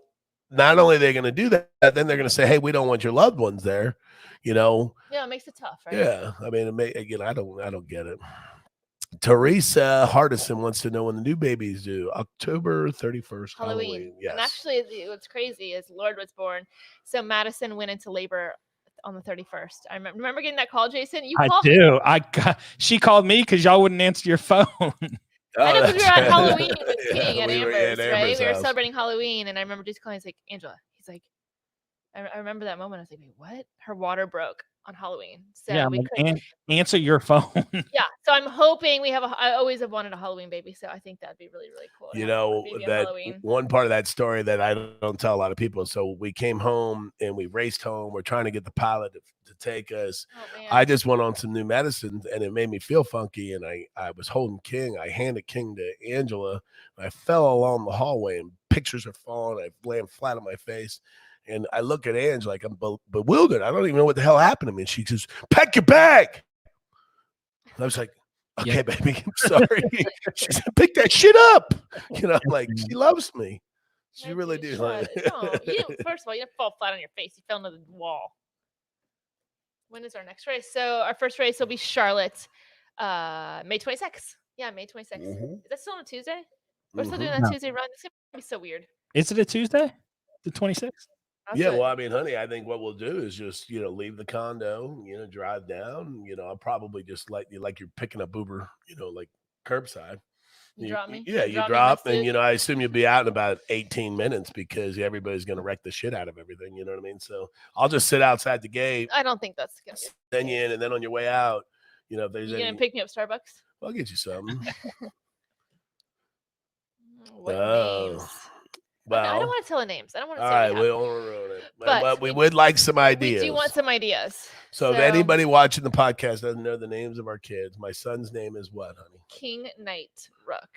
not only are they going to do that, then they're going to say, hey, we don't want your loved ones there, Yeah, it makes it tough, right? Yeah. I mean, again, I don't get it. Teresa Hardison wants to know when the new babies do. October 31st, Halloween. Yes. And actually, what's crazy is Lord was born. So Madison went into labor on the 31st. I remember getting that call, Jason. She called me because y'all wouldn't answer your phone. I know, because we were at Halloween with King at Amber's, right? We were celebrating Halloween, and I remember just calling. He's like, Angela. He's like, I remember that moment. I was like, wait, what? Her water broke on Halloween. So we couldn't answer your phone. Yeah. So I'm hoping we have I always have wanted a Halloween baby. So I think that'd be really, really cool. That one part of that story that I don't tell a lot of people. So we came home and we raced home. We're trying to get the pilot to take us. Oh, I just went on some new medicine and it made me feel funky. And I was holding King. I handed King to Angela. I fell along the hallway and pictures are falling. I landed flat on my face. And I look at Ange like I'm bewildered. I don't even know what the hell happened to me. And she says, pack your bag. And I was like, okay, baby, I'm sorry. She said, pick that shit up. I'm like, she loves me. She really do. No, first of all, you didn't fall flat on your face. You fell into the wall. When is our next race? So our first race will be Charlotte, May 26th. Yeah, May 26th. Mm-hmm. Is that still on a Tuesday? We're still doing that Tuesday run. It's going to be so weird. Is it a Tuesday? The 26th? Yeah, well, I mean, honey, I think what we'll do is just, leave the condo, drive down. I'll probably just like you're picking up Uber, like curbside. You drop me? Yeah, you drop, and I assume you'll be out in about 18 minutes because everybody's going to wreck the shit out of everything. You know what I mean? So I'll just sit outside the gate. I don't think that's going to be. Then you in, and then on your way out, if there's going to pick me up Starbucks? I'll get you something. What names? Well, I don't want to tell the names. I don't want to. All right, we won't ruin it, but we would like some ideas. We do want some ideas. So if anybody watching the podcast doesn't know the names of our kids, my son's name is what, honey? King Knight Rook.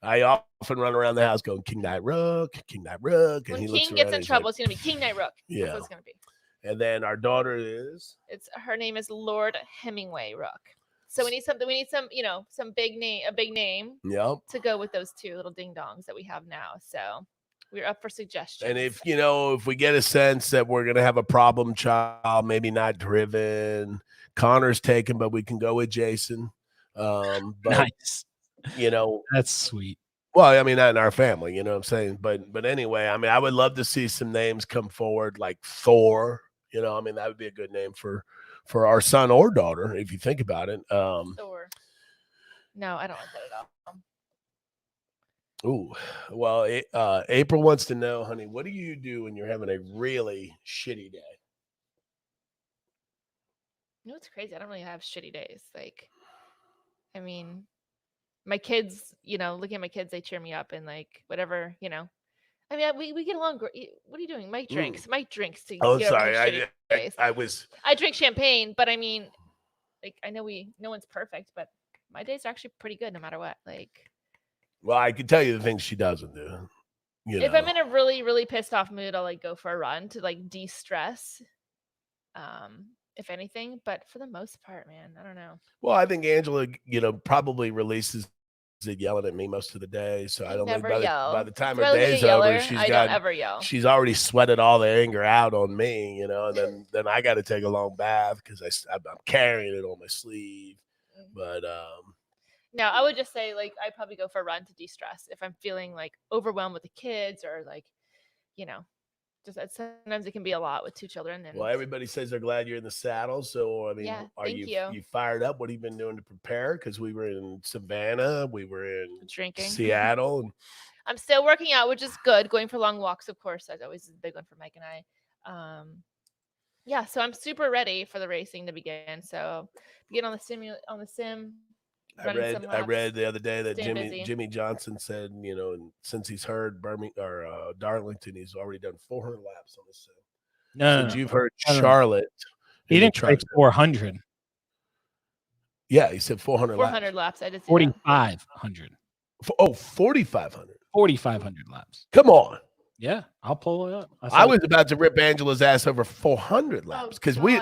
I often run around the house going King Knight Rook, King Knight Rook, and When he King looks around gets and in he's trouble, like, it's gonna be King Knight Rook. Yeah. That's what it's gonna be. And then our daughter is Her name is Lord Hemingway Rook. So we need something. We need some, some a big name. Yep. To go with those two little ding dongs that we have now. So we're up for suggestions. And if we get a sense that we're gonna have a problem child, maybe not driven, Connor's taken, but we can go with Jason. But Nice. That's sweet. Well, I mean, not in our family, you know what I'm saying? But anyway, I mean, I would love to see some names come forward like Thor. I mean, that would be a good name for our son or daughter, if you think about it. Thor. No, I don't like that at all. Ooh, well, April wants to know, honey, what do you do when you're having a really shitty day? It's crazy. I don't really have shitty days. Like, I mean, my kids, looking at my kids, they cheer me up and like whatever, I mean, we get along great. What are you doing? Mike drinks. Mike drinks to Oh, get sorry. over his shitty days. I drink champagne, but I mean, like, I know no one's perfect, but my days are actually pretty good no matter what. Like, well, I can tell you the things she doesn't do. If I'm in a really, really pissed off mood, I'll like go for a run to like de-stress. If anything, but for the most part, man, I don't know. Well, I think Angela, probably releases it yelling at me most of the day. So I don't think by the time her day's over, she's already sweated all the anger out on me, and then I got to take a long bath because I'm carrying it on my sleeve. But no, I would just say like I'd probably go for a run to de-stress if I'm feeling like overwhelmed with the kids or like, just sometimes it can be a lot with two children. Well, everybody says they're glad you're in the saddle. So, I mean, are you fired up? What have you been doing to prepare? Because we were in Savannah, we were in drinking Seattle. And I'm still working out, which is good. Going for long walks, of course. That's always a big one for Mike and I. Yeah, so I'm super ready for the racing to begin. So begin on the sim. I read the other day that Jimmy Johnson said, and since he's heard Darlington, he's already done 400 laps on the sim. No, you've heard Charlotte. He didn't try 400. Yeah, he said 400 laps. 400 laps. I did 4,500. Oh, 4,500. 4,500 laps. Come on. Yeah, I'll pull it up. I was about to rip Angela's ass over 400 laps because we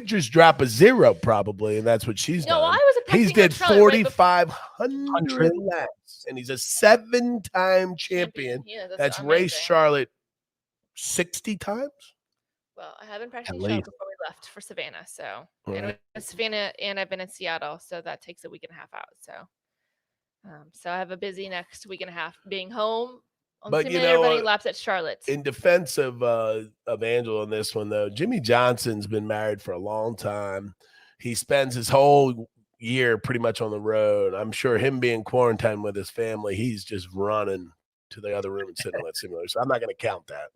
just drop a zero probably, and that's what she's done. I was he's did 4,500 laps, and he's a 7-time champion. Yeah, that's raced Charlotte 60 times. Well, I haven't practiced Charlotte before we left for Savannah, so I know Savannah and I've been in Seattle, so that takes a week and a half out. So I have a busy next week and a half being home. But running laps at Charlotte. In defense of Angela on this one, though, Jimmy Johnson's been married for a long time. He spends his whole year pretty much on the road. I'm sure him being quarantined with his family, he's just running to the other room and sitting on that simulator. So I'm not going to count that.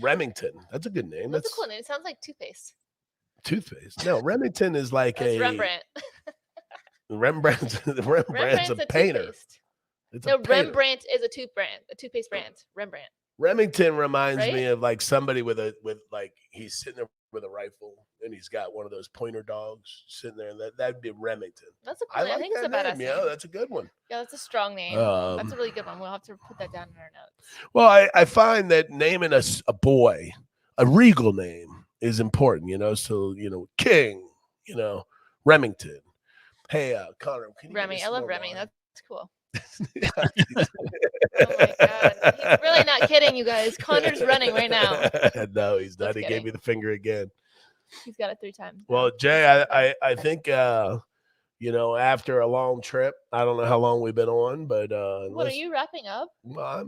Remington, that's a good name. That's a cool name. It sounds like toothpaste. Toothpaste? No, Remington is like Rembrandt. Rembrandt's a painter. Toothpaste. Rembrandt is a toothpaste brand. Rembrandt. Remington reminds me of like somebody with he's sitting there with a rifle and he's got one of those pointer dogs sitting there, and that'd be Remington. That's a cool name. I think it's a badass name. Yeah, that's a good one. Yeah, that's a strong name. That's a really good one. We'll have to put that down in our notes. Well, I find that naming a boy a regal name is important, So King, Remington. Hey, Connor, can you Remy? I love Remy. That's cool. Oh my god, he's really not kidding, you guys. Connor's running right now. No, he's not. He gave me the finger again. He's got it 3 times. Well, Jay, I think after a long trip, I don't know how long we've been on, but what are you wrapping up? Well,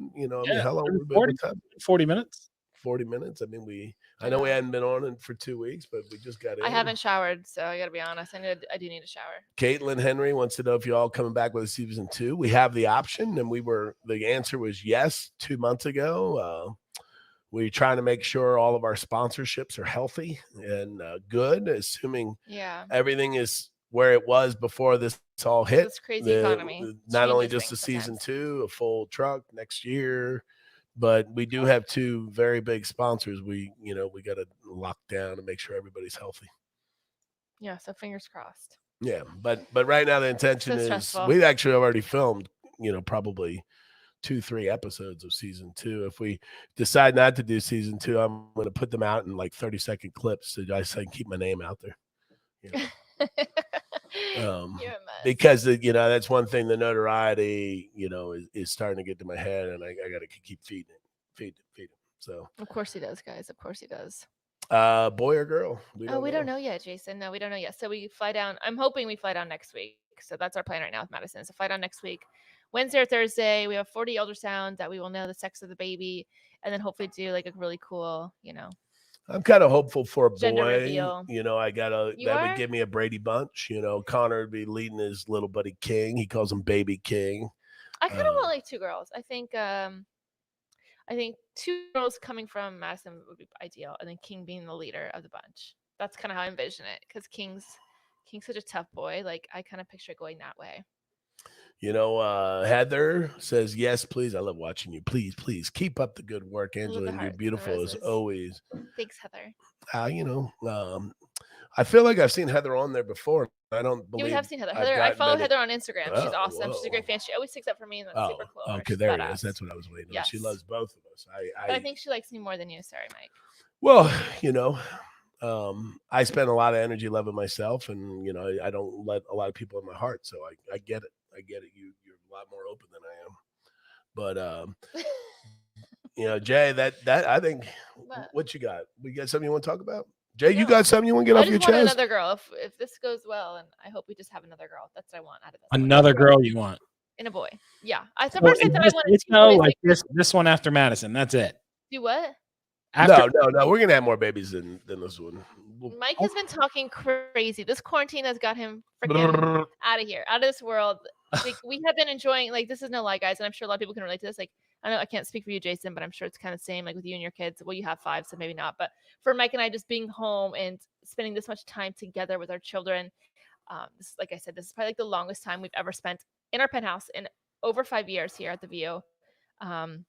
how long we've been? 40 minutes. 40 minutes. I mean, I know we hadn't been on it for 2 weeks, but we just got in. I haven't showered, so I got to be honest. I do need a shower. Caitlin Henry wants to know if you're all coming back with a season 2. We have the option, and the answer was yes 2 months ago. We're trying to make sure all of our sponsorships are healthy and good, assuming everything is where it was before this all hit. This crazy economy. Not only just a season 2, a full truck next year. But we do have 2 very big sponsors. We got to lock down and make sure everybody's healthy. Yeah, so fingers crossed. Yeah, but right now the intention So is stressful. we actually already filmed, probably 2-3 episodes of season 2. If we decide not to do season 2, I'm going to put them out in like 30-second clips so I can keep my name out there. You're a mess. Because that's one thing. The notoriety, is starting to get to my head, and I got to keep feeding it. So of course he does, guys. Of course he does. Boy or girl? We don't know yet, Jason. No, we don't know yet. So we fly down. I'm hoping we fly down next week. So that's our plan right now with Madison. So fly down next week, Wednesday or Thursday. We have 40 ultrasound that we will know the sex of the baby, and then hopefully do like a really cool, I'm kind of hopeful for a gender boy. reveal. Would give me a Brady Bunch. Connor would be leading his little buddy King. He calls him Baby King. I kind of want like 2 girls. I think 2 girls coming from Madison would be ideal, and then King being the leader of the bunch. That's kind of how I envision it, because King's such a tough boy. Like I kind of picture it going that way. Heather says, yes, please. I love watching you. Please keep up the good work, Angela. You're beautiful as always. Thanks, Heather. I feel like I've seen Heather on there before. I don't believe we have seen Heather. I follow Heather on Instagram. She's awesome. Whoa. She's a great fan. She always sticks up for me, and that's super cool. Okay, there it is. That's what I was waiting on. She loves both of us. I think she likes me more than you. Sorry, Mike. Well, I spend a lot of energy loving myself, and I don't let a lot of people in my heart. So I get it. You're a lot more open than I am. But Jay, that I think. What you got? We got something you want to talk about? Jay, you got something you want to get off your chest? I just want another girl. If this goes well, and I hope we just have another girl. That's what I want out of this. Another girl you want? And a boy. Yeah. I thought I wanted this one after Madison. That's it. Do what? No. We're gonna have more babies than this one. Mike has been talking crazy. This quarantine has got him freaking out of here, out of this world. Like, we have been enjoying. Like, this is no lie, guys, and I'm sure a lot of people can relate to this. Like, I know I can't speak for you, Jason, but I'm sure it's kind of the same. Like with you and your kids. Well, you have 5, so maybe not. But for Mike and I, just being home and spending this much time together with our children, like I said, this is probably like the longest time we've ever spent in our penthouse in over 5 years here at the View. And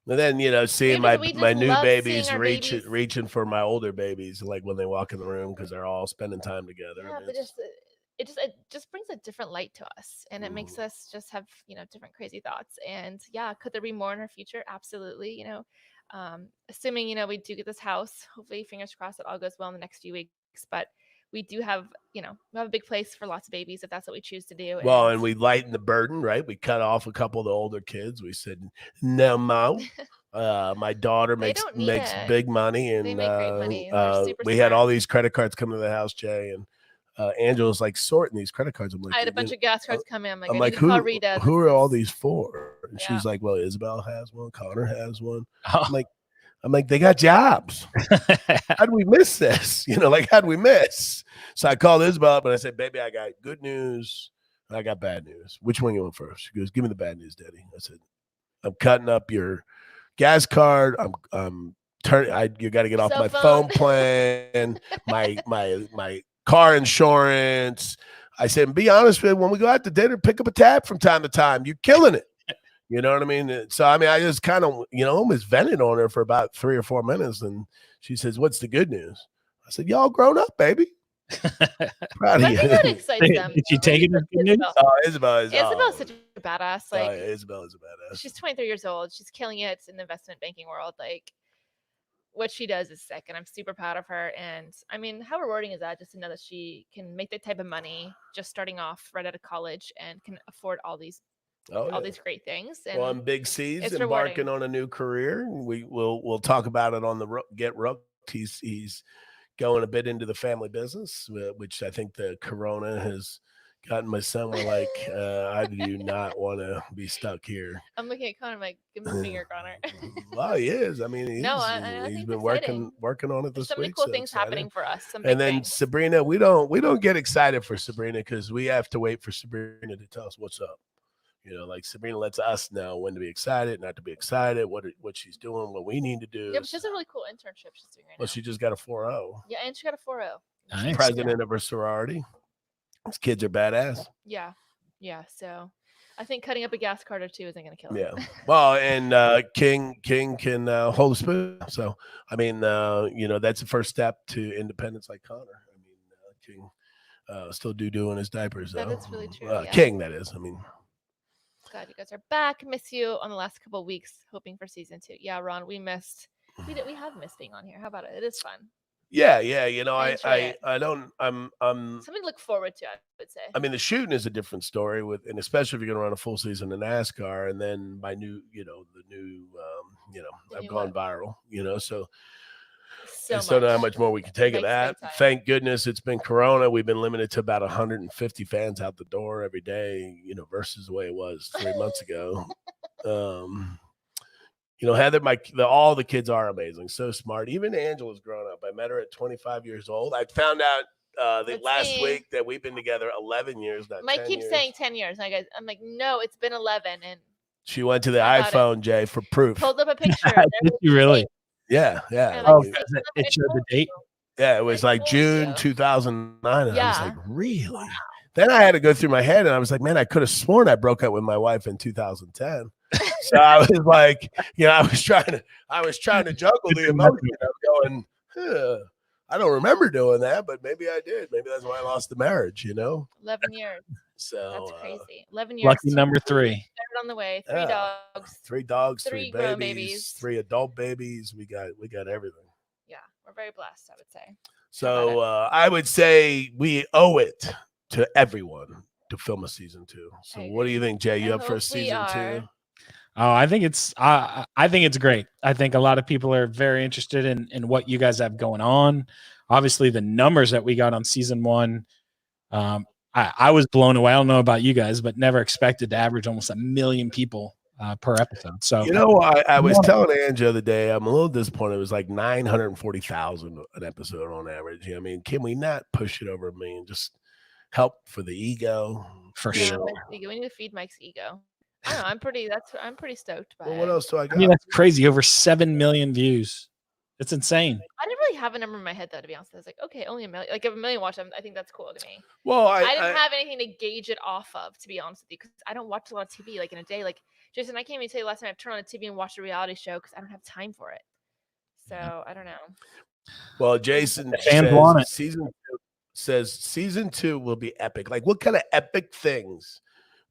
then seeing my new babies reaching for my older babies, like when they walk in the room because they're all spending time together. Yeah, but it just brings a different light to us, and it makes us just have different crazy thoughts. And yeah, could there be more in our future? Absolutely. Assuming we do get this house, hopefully, fingers crossed, it all goes well in the next few weeks. But we do have we have a big place for lots of babies if that's what we choose to do. Well, and we lighten the burden, right? We cut off a couple of the older kids. We said no more. My daughter makes big money, and they make great money. We had all these credit cards come to the house, Jay, and Angela's like sorting these credit cards. I'm like, I had a bunch of gas cards come in. I'm like, who are all these for? And she's like, well, Isabel has one, Connor has one. I'm like, they got jobs. How'd we miss this? How'd we miss? So I called Isabel up and I said, baby, I got good news. I got bad news. Which one you want first? She goes, give me the bad news, Daddy. I said, I'm cutting up your gas card. I'm turning. You got to get off my phone plan. my car insurance. I said, be honest with you, when we go out to dinner, pick up a tab from time to time. You're killing it. You know what I mean? So, I just kind of, almost vented on her for about 3 or 4 minutes. And she says, what's the good news? I said, y'all grown up, baby. Proud of you. That excites them. Did you take it as good news? Isabel's such a badass. Like, Isabel is a badass. She's 23 years old. She's killing it in the investment banking world. Like, what she does is sick, and I'm super proud of her. And how rewarding is that, just to know that she can make that type of money just starting off right out of college and can afford all these these great things. And well, Big C's embarking on a new career. We'll talk about it on the Get Ruch. He's going a bit into the family business, which I think the Corona has gotten my son. We're like, I do not want to be stuck here. I'm looking at Connor. I'm like, give me a finger, Connor. Well, he is. He's been working on it this week. So many cool things happening for us. And then Sabrina, we don't get excited for Sabrina because we have to wait for Sabrina to tell us what's up. Like Sabrina lets us know when to be excited, not to be excited, what she's doing, what we need to do. Yeah, but she has a really cool internship she's doing right now. Well, she just got a 4.0. Yeah, and she got a 4.0. She's president of her sorority. These kids are badass. Yeah. Yeah, so I think cutting up a gas card or two isn't going to kill him. Yeah. Well, and King can hold a spoon. So I mean, that's the first step to independence, like Connor. I mean, King still doing his diapers though. That is really true. Yeah. King, that is. I mean, glad you guys are back. Miss you on the last couple of weeks. Hoping for season 2. Yeah, Ron, we have missed being on here. How about it? It is fun. Yeah. I don't. I'm. Something to look forward to, I would say. I mean, the shooting is a different story and especially if you're going to run a full season in NASCAR, and then my new, I've gone viral, so I still don't know how much more we can take of that. Thank goodness it's been Corona. We've been limited to about 150 fans out the door every day, versus the way it was 3 months ago. Heather, all the kids are amazing, so smart. Even Angela's grown up. I met her at 25 years old. I found out last week that we've been together 11 years. Not Mike 10 keeps years. saying 10 years. I'm like, no, it's been 11. And she went to the iPhone, Jay, for proof. Pulled up a picture. Did you really? Yeah. Oh, it showed the date. Yeah, it was like June 2009. And I was like, really? Then I had to go through my head, and I was like, man, I could have sworn I broke up with my wife in 2010. So I was like, I was trying to juggle the emotion. I'm going, I don't remember doing that, but maybe I did. Maybe that's why I lost the marriage, 11 years. So that's crazy. 11 years. Lucky number 3. Started on the way. 3 dogs. 3 dogs, 3 babies, 3 adult babies. We got everything. Yeah, we're very blessed, I would say. So I would say we owe it to everyone to film a season 2. So what do you think, Jay? You up for a season 2? Oh, I think it's great. I think a lot of people are very interested in what you guys have going on. Obviously, the numbers that we got on season 1, I was blown away. I don't know about you guys, but never expected to average almost 1 million people per episode. So I was telling Ange the other day, I'm a little disappointed. It was like 940,000 an episode on average. I mean, can we not push it over 1 million? Just help for the ego. For sure. We need to feed Mike's ego. I don't know. I'm pretty stoked by what else do I got? I mean, that's crazy. Over 7 million views. It's insane. I didn't really have a number in my head, though, to be honest. I was like, okay, only 1 million. Like, if 1 million watch them, I think that's cool to me. Well, I didn't have anything to gauge it off of, to be honest with you, because I don't watch a lot of TV like in a day. Like, Jason, I can't even tell you last time I've turned on the TV and watched a reality show because I don't have time for it. So, I don't know. Well, Jason says season 2 will be epic. Like, what kind of epic things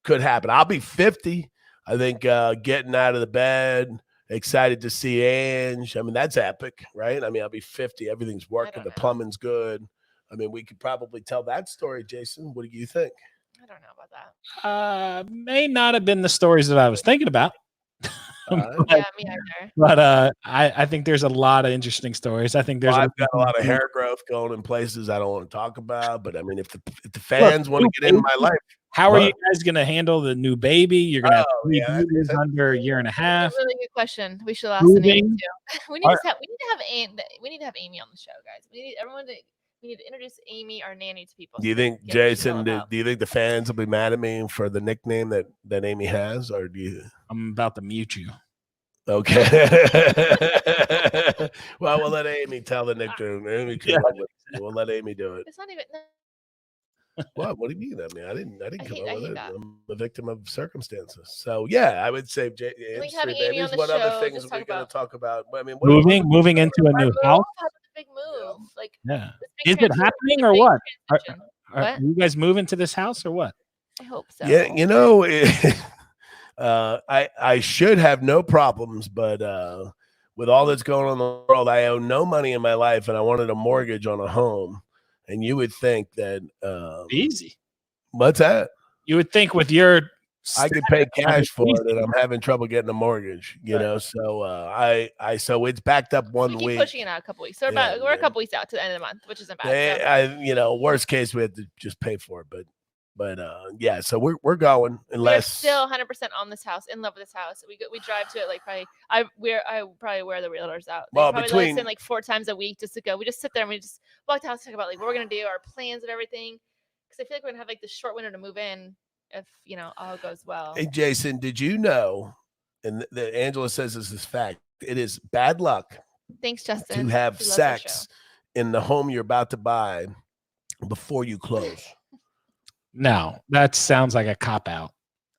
could happen? I'll be 50. I think getting out of the bed, excited to see Ange. I mean, that's epic, right? I mean, I'll be 50. Everything's working. The plumbing's good. I mean, we could probably tell that story, Jason. What do you think? I don't know about that. May not have been the stories that I was thinking about. Yeah, me either. But I think there's a lot of interesting stories. I think I've got a lot of hair growth going in places I don't want to talk about. But I mean, if the fans want to get into my life, how are you guys going to handle the new baby? You're going to have 3 babies under a year and a half. That's a really good question. We should ask Amy too. We need to have Amy on the show, guys. We need to introduce Amy, our nanny, to people. Do you think, Jason? Do you think the fans will be mad at me for the nickname that Amy has, or do you? I'm about to mute you. Okay. Well, we'll let Amy tell the nickname. We'll let Amy do it. It's not even. What do you mean? I mean, I didn't come up with it. I'm a victim of circumstances. So yeah, I would say babies. What other things are we going to talk about? I mean, moving into a new house. Big move. Like, yeah. Is it happening or what? Are you guys moving to this house or what? I hope so. Yeah, I should have no problems, but with all that's going on in the world, I owe no money in my life, and I wanted a mortgage on a home. And you would think that easy. What's that? You would think with your I could pay cash for it, and I'm having trouble getting a mortgage. So so it's backed up 1 week. We keep pushing it out a couple weeks. So we're a couple weeks out to the end of the month, which isn't bad. Worst case we have to just pay for it, but yeah. So we're going unless we're still 100% on this house, in love with this house. We drive to it like probably I probably wear the realtors out. They probably let us in like 4 times a week just to go. We just sit there and we just walk the house, talk about like what we're gonna do, our plans and everything. Because I feel like we're gonna have like this short window to move in if all goes well. Hey Jason, did you know? And Angela says this is fact. It is bad luck. Thanks, Justin. To have sex in the home you're about to buy before you close. No, that sounds like a cop out.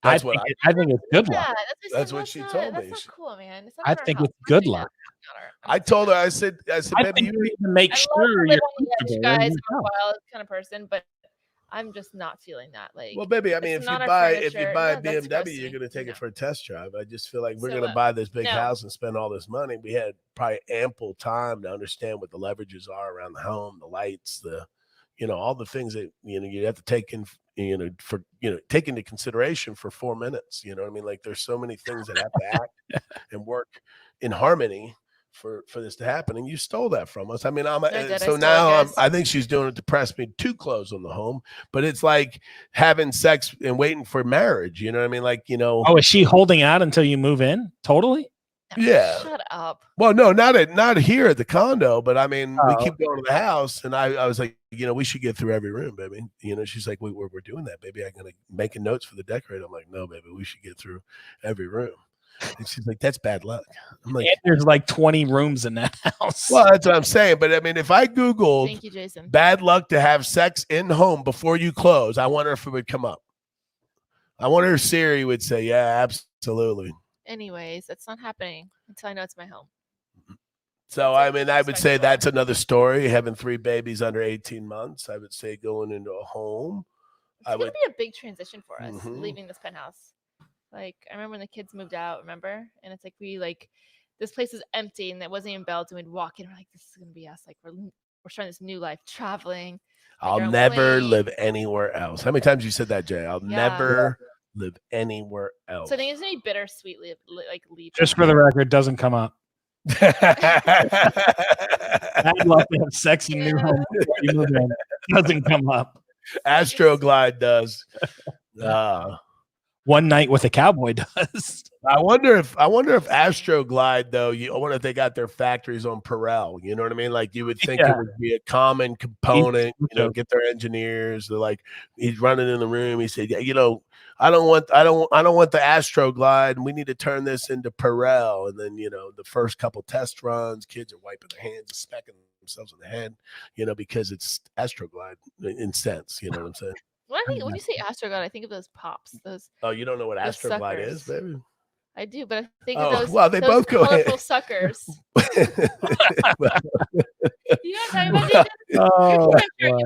That's I think it's good luck. That's what she told me. That's not cool, man. It's not I in our think house. it's I'm not good doing that. luck. I told her, I said, I baby, think you need to make I love sure to live you're on the edge, comfortable guys. wherever you I'm a go. wild kind of person, but I'm just not feeling that. Like, well, baby, I mean, it's if you not our buy furniture. a No, that's gross BMW, to you're me. going to take No. it for a test drive. I just feel like we're So, going to buy this big no. house and spend all this money. We had probably ample time to understand what the leverages are around the home, the lights, all the things that you have to take in, take into consideration for 4 minutes. You know what I mean? Like there's so many things that have to act and work in harmony for this to happen, and you stole that from us. I mean, I think she's doing it to press me too close on the home, but it's like having sex and waiting for marriage. You know what I mean? Like, Oh, is she holding out until you move in? Totally. Yeah. Shut up. Well, no, not here at the condo, but I mean, we keep going to the house, and I was like, we should get through every room, baby. She's like, we're doing that, baby. I'm gonna making notes for the decorator. I'm like, no, baby, we should get through every room. And she's like, that's bad luck. I'm like, there's like 20 rooms in that house. Well, that's what I'm saying. But I mean, if I Googled Thank you, Jason. bad luck to have sex in home before you close, I wonder if it would come up. I wonder if Siri would say, yeah, absolutely. Anyways, that's not happening until I know it's my home. So, I mean, I would say that's another story. Having 3 babies under 18 months, I would say going into a home. It's going to be a big transition for us, leaving this penthouse. Like, I remember when the kids moved out, remember? And it's like, this place was empty and it wasn't even built. And we'd walk in and we're like, this is going to be us. Like, we're starting this new life, traveling. I'll never live anywhere else. How many times you said that, Jay? I'll never live anywhere else. So I think it's going to be bittersweet, leave. Just for the record, doesn't come up. I'd love to have sex in new home. Doesn't come up. Astroglide does. One night with a cowboy does. I wonder if Astroglide though. I wonder if they got their factories on Perel. You know what I mean? Like you would think it would be a common component. Get their engineers. They're like, he's running in the room. He said, I don't want the Astroglide. We need to turn this into Perel. And then the first couple test runs, kids are wiping their hands, smacking themselves in the head. Because it's Astroglide in sense. You know what I'm saying? Well, I think when you say Astroglide, I think of those pops. Oh, you don't know what Astroglide is, baby? I do, but I think of those. Well, they those both go colorful suckers. You know what I'm talking about? Oh, you know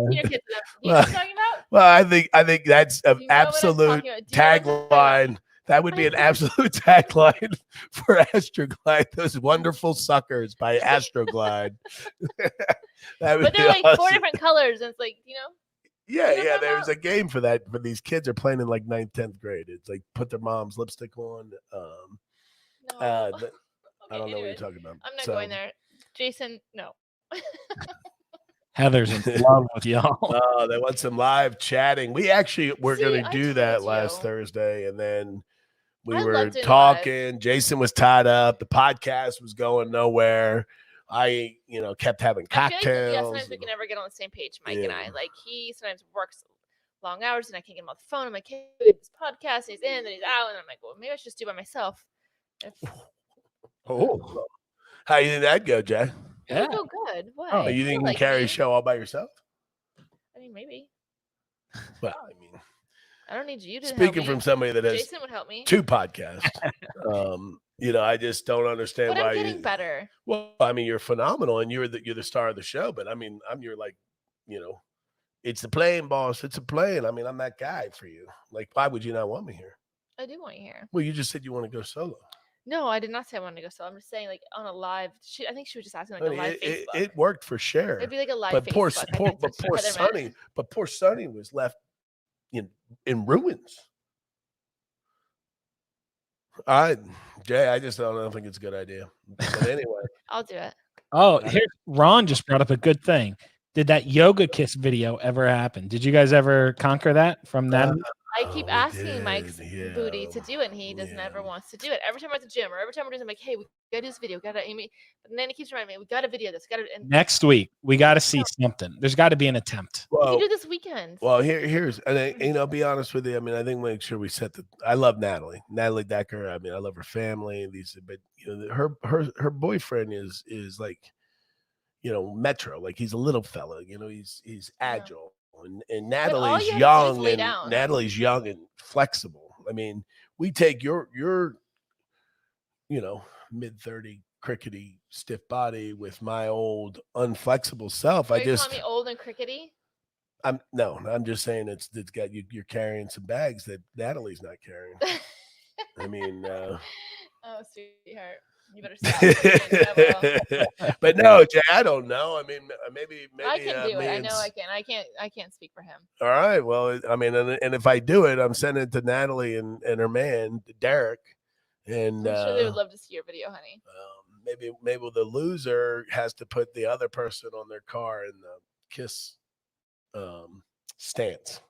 what I'm talking about? Well, I think that's an absolute tagline. That would be an absolute tagline for Astroglide. Those wonderful suckers by Astroglide. But they're like 4 different colors, and it's like Yeah, there's a game for that. But these kids are playing in like 9th, 10th grade. It's like put their mom's lipstick on. No. I don't know what you're talking about. I'm not going there. Jason, no. Heather's in love with y'all. Oh, they want some live chatting. We actually were going to do that last Thursday, and then we were talking. Jason was tied up. The podcast was going nowhere. I, kept having cocktails. Sometimes we can never get on the same page, Mike and I. Like, he sometimes works long hours, and I can't get him on the phone. I'm like, hey, this podcast, he's in, then he's out. And I'm like, well, maybe I should just do it by myself. Oh. How do you think that'd go, Jay? Yeah. It'll go good. Why? Oh, you think you can carry a show all by yourself? I mean, maybe. Well, I mean, I don't need you to speaking from somebody that has Jason would help me. 2 podcasts. I just don't understand why I'm getting better. Well, I mean, you're phenomenal, and you're the star of the show. But I mean, I'm your it's the plane, boss. It's a plane. I mean, I'm that guy for you. Like, why would you not want me here? I do want you here. Well, you just said you want to go solo. No, I did not say I wanted to go solo. I'm just saying, like, on a live. I think she was just asking like a live Facebook. It worked for Cher. It'd be like a live but Facebook. Poor Sonny was left in ruins. Jay, I just don't think it's a good idea. But anyway, I'll do it. Oh, here Ron just brought up a good thing. Did that yoga kiss video ever happen? Did you guys ever conquer that from that? I keep asking Mike's booty to do it, and he doesn't ever wants to do it. Every time we're at the gym or every time we're doing, I'm like, hey, we gotta do this video. Gotta Amy. But then he keeps reminding me, we gotta video this. Next week, we gotta see something. There's got to be an attempt. Well, we can do this weekend. Well, here's and I'll be honest with you. I mean, I think make sure we set the. I love Natalie Decker. I mean, I love her family. But her boyfriend is like, Metro. Like he's a little fella. He's agile. and all Natalie's you have to do is young, lay and down. Natalie's young and flexible. I mean, we take your mid-30 crickety stiff body with my old unflexible self. Are you calling me old and crickety? I'm just saying it's got you're carrying some bags that Natalie's not carrying. I mean, oh, sweetheart, you better stop. but no, Jay, I don't know. I mean, maybe I can do it. I and know I can. I can't speak for him. all right. Well, I mean, and if I do it, I'm sending it to Natalie and her man Derek, and I'm sure they would love to see your video, honey. maybe the loser has to put the other person on their car in the kiss stance.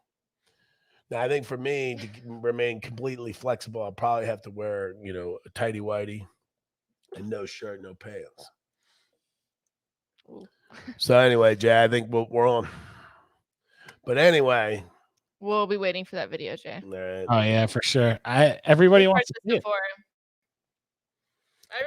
Now, I think for me to remain completely flexible, I'll probably have to wear, a tighty whitey and no shirt, no pants. Ooh. So anyway, Jay, I think we're on. But anyway, we'll be waiting for that video, Jay. All right. Oh yeah, for sure. Everybody wants to see it. I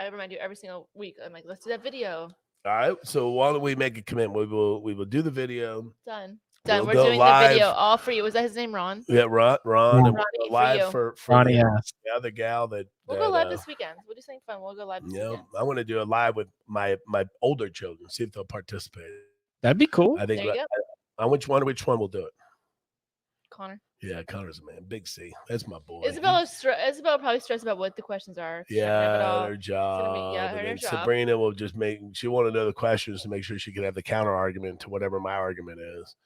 remind you every single week. I'm like, let's do that video. All right. So why don't we make a commitment? We will do the video. Done. We'll We're doing the video all for you. Was that his name, Ron? Yeah, Ron. And we'll go live for Ronnie, the other gal that. We'll go live this weekend. We'll do something fun. We'll go live this weekend. I want to do a live with my older children. See if they'll participate. That'd be cool. I think. Which one we'll do it? Connor. Yeah, Connor's a man. Big C. That's my boy. Isabella probably stressed about what the questions are. Yeah, her job. Her job. Sabrina will just she want to know the questions to make sure she can have the counter argument to whatever my argument is.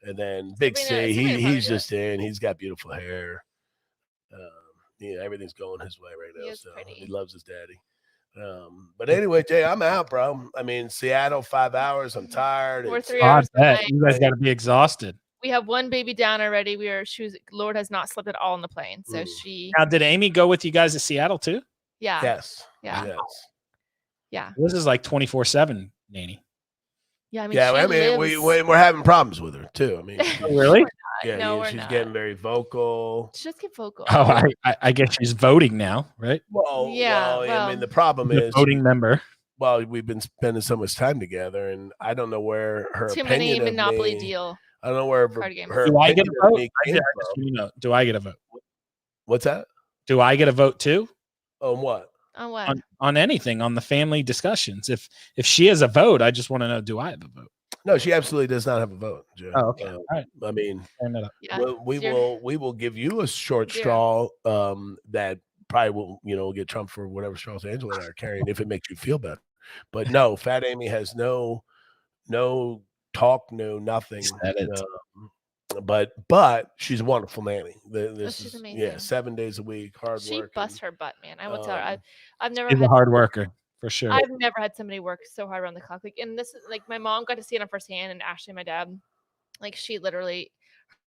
And then Big C, he's just in. He's got beautiful hair. Everything's going his way right now. So he loves his daddy. But anyway, Jay, I'm out, bro. I mean, Seattle, 5 hours. I'm tired. We're 3 hours. You guys got to be exhausted. We have one baby down already. Lord has not slept at all on the plane. So Now, did Amy go with you guys to Seattle too? Yeah. Yes. Yeah. Yes. Yeah. This is like 24/7, Nanny. Yeah. I mean, we're having problems with her too. I mean, really? Yeah. No, she's getting very vocal. She just get vocal. Oh, I guess she's voting now, right? Well, I mean, the problem is voting member. Well, we've been spending so much time together, and I don't know where her too opinion many Monopoly of me, deal. I don't know where her do I get a vote? Do I get a vote? What's that? Do I get a vote too? On what? On what? On anything, on the family discussions. If she has a vote, I just want to know, do I have a vote? No, she absolutely does not have a vote, Joe. Oh, okay. All right. I mean, we will give you a short 0. straw that probably will get Trump for whatever straws Angela and I are carrying if it makes you feel better. But no, Fat Amy has no talk, no nothing. But she's a wonderful nanny. She's amazing. Yeah, 7 days a week, hard work. She busts her butt, man. I will tell her. I've never. She's a hard worker for sure. I've never had somebody work so hard around the clock. And this is my mom got to see it on firsthand, and Ashley, my dad, she literally,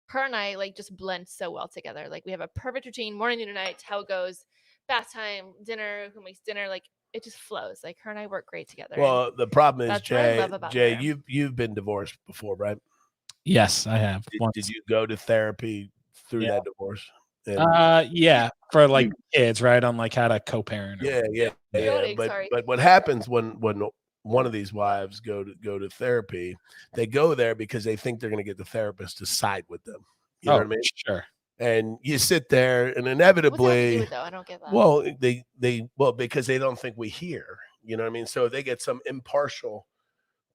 her and I just blend so well together. We have a perfect routine, morning, noon, night, how it goes, bath time, dinner, who makes dinner, it just flows. Her and I work great together. Well, the problem is, Jay, you've been divorced before, right? Yes, I have. Did you go to therapy through that divorce? Yeah, for kids, right? On how to co-parent. Yeah. But what happens when one of these wives go to therapy? They go there because they think they're going to get the therapist to side with them. You know what I mean? Sure. And you sit there, and inevitably, what's that have to do with, though? I don't get that. Well, because they don't think we hear. You know what I mean? So they get some impartial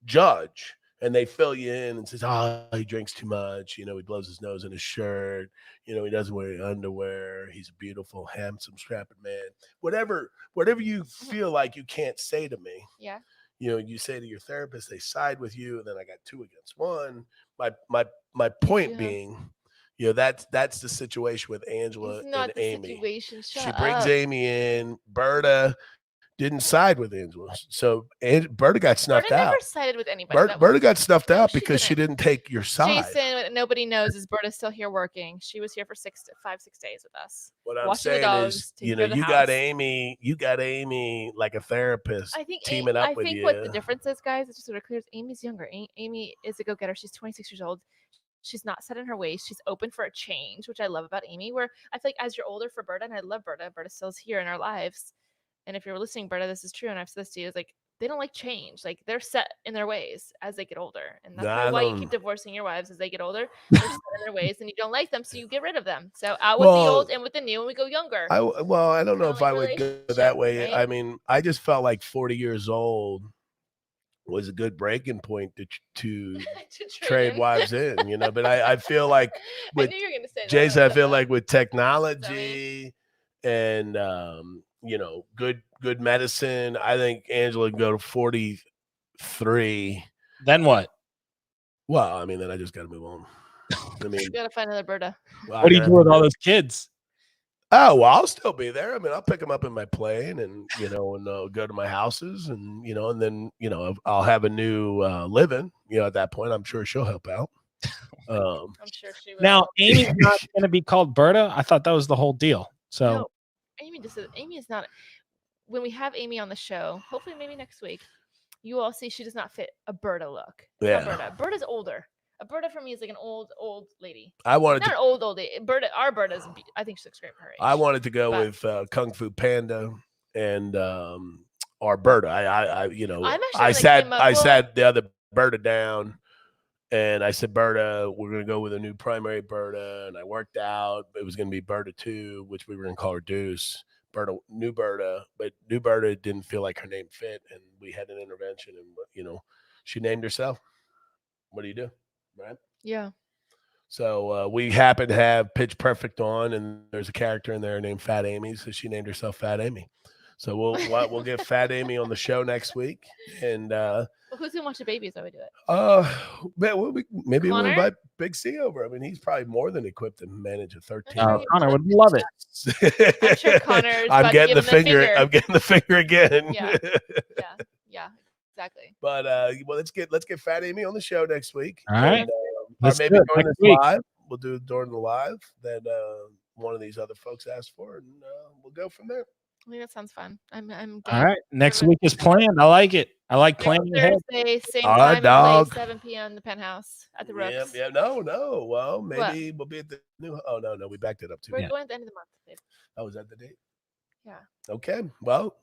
judge. And they fill you in and says, "Oh, he drinks too much. He blows his nose in his shirt. He doesn't wear underwear. He's a beautiful, handsome, strapping man." Whatever you feel like you can't say to me. Yeah. You say to your therapist, they side with you, and then I got 2 against 1. My point being, that's the situation with Angela and Amy. She brings Amy in. Berta didn't side with Angela, so Berta got snuffed out. Never sided with anybody. Berta got snuffed out because she didn't take your side. Jason, what nobody knows is Berta's still here working. She was here for 5-6 days with us. What I'm saying is, you got Amy like a therapist. teaming up with you. I think what the difference is, guys, it's just sort of clear. Amy's younger. Amy is a go-getter. She's 26 years old. She's not set in her ways. She's open for a change, which I love about Amy. Where I feel as you're older for Berta, and I love Berta. Berta still's here in our lives. And if you're listening, Berta, this is true, and I've said this to you, they don't like change. Like they're set in their ways as they get older, and that's Nah, probably why you I keep don't- divorcing your wives as they get older. They're set in their ways, and you don't like them, so you get rid of them. So out with the Well, old and with the new, and we go younger. I don't know Kinda if like I would go relationship, that way. right? I mean, I just felt like 40 years old was a good breaking point to To trade in. wives in, you know. But I feel like I with knew you were gonna say that. Jason, I feel That. like with technology and you know, good medicine, I think Angela can go to 43. Then what? Well, I mean, then I just got to move on. I mean, You gotta find another Berta. well, What do you I do gotta- with all those kids? Oh, well, I'll still be there. I mean, I'll pick them up in my plane and, you know, and go to my houses and, you know, and then, you know, I'll have a new living, you know, at that point. I'm sure she'll help out. I'm sure she will. Now, Amy's not going to be called Berta. I thought that was the whole deal. So, No, Amy is not. When we have Amy on the show, hopefully maybe next week, you all see she does not fit a Berta look. It's not Yeah. Berta. Berta's older. A Berta for me is like an old lady. I wanted Not to, an old lady. Our Berta's. I think she looks great for her age. I wanted to go But- with Kung Fu Panda and our Berta. I you know, I'm actually I when sat came up- I well- sat the other Berta down and I said, Berta, we're gonna go with a new primary Berta, and I worked out it was gonna be Berta 2, which we were gonna call her Deuce. New Berta, but New Berta didn't feel like her name fit, and we had an intervention, and you know, she named herself. What do you do, right? Yeah. So we happen to have Pitch Perfect on, and there's a character in there named Fat Amy, so she named herself Fat Amy. So we'll get Fat Amy on the show next week, and Well, who's gonna watch the babies? I would do it. maybe we'll Connor? invite Big C over. I mean, he's probably more than equipped to manage a 13. Oh, Connor would love it. I'm sure Connor's about I'm to getting give the him the finger. finger. I'm getting the finger again. Yeah. Yeah. Exactly. But well, let's get Fat Amy on the show next week. All right. And, or Let's maybe do it during next this week. live. We'll do it during the live that one of these other folks asked for, and we'll go from there. I think that sounds fun. I'm game. All right. Next week is planned. I like it. I like Next planning ahead. Thursday, same All time right, and dog. place, 7 p.m. in the penthouse at the Yeah, Ruch. yeah, no. Well, maybe we'll be at the new. Oh no, we backed it up too. We're going at the end of the month, babe. Oh, is that the date? Yeah. Okay. Well,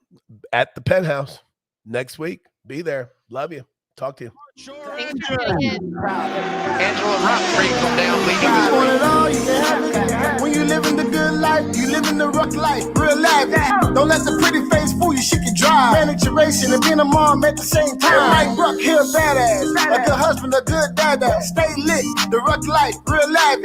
at the penthouse next week. Be there. Love you. Talk to you. Thanks for tuning in. Angela Ruch straight from down You just want it all, you can have it. When you living the good life, you living the rough life, real life. Don't let the pretty face fool you, she can drive. Manipulation and being a mom at the same time. Like Ruch, here badass. A good husband, a good dad. Stay lit, the rough life, real life.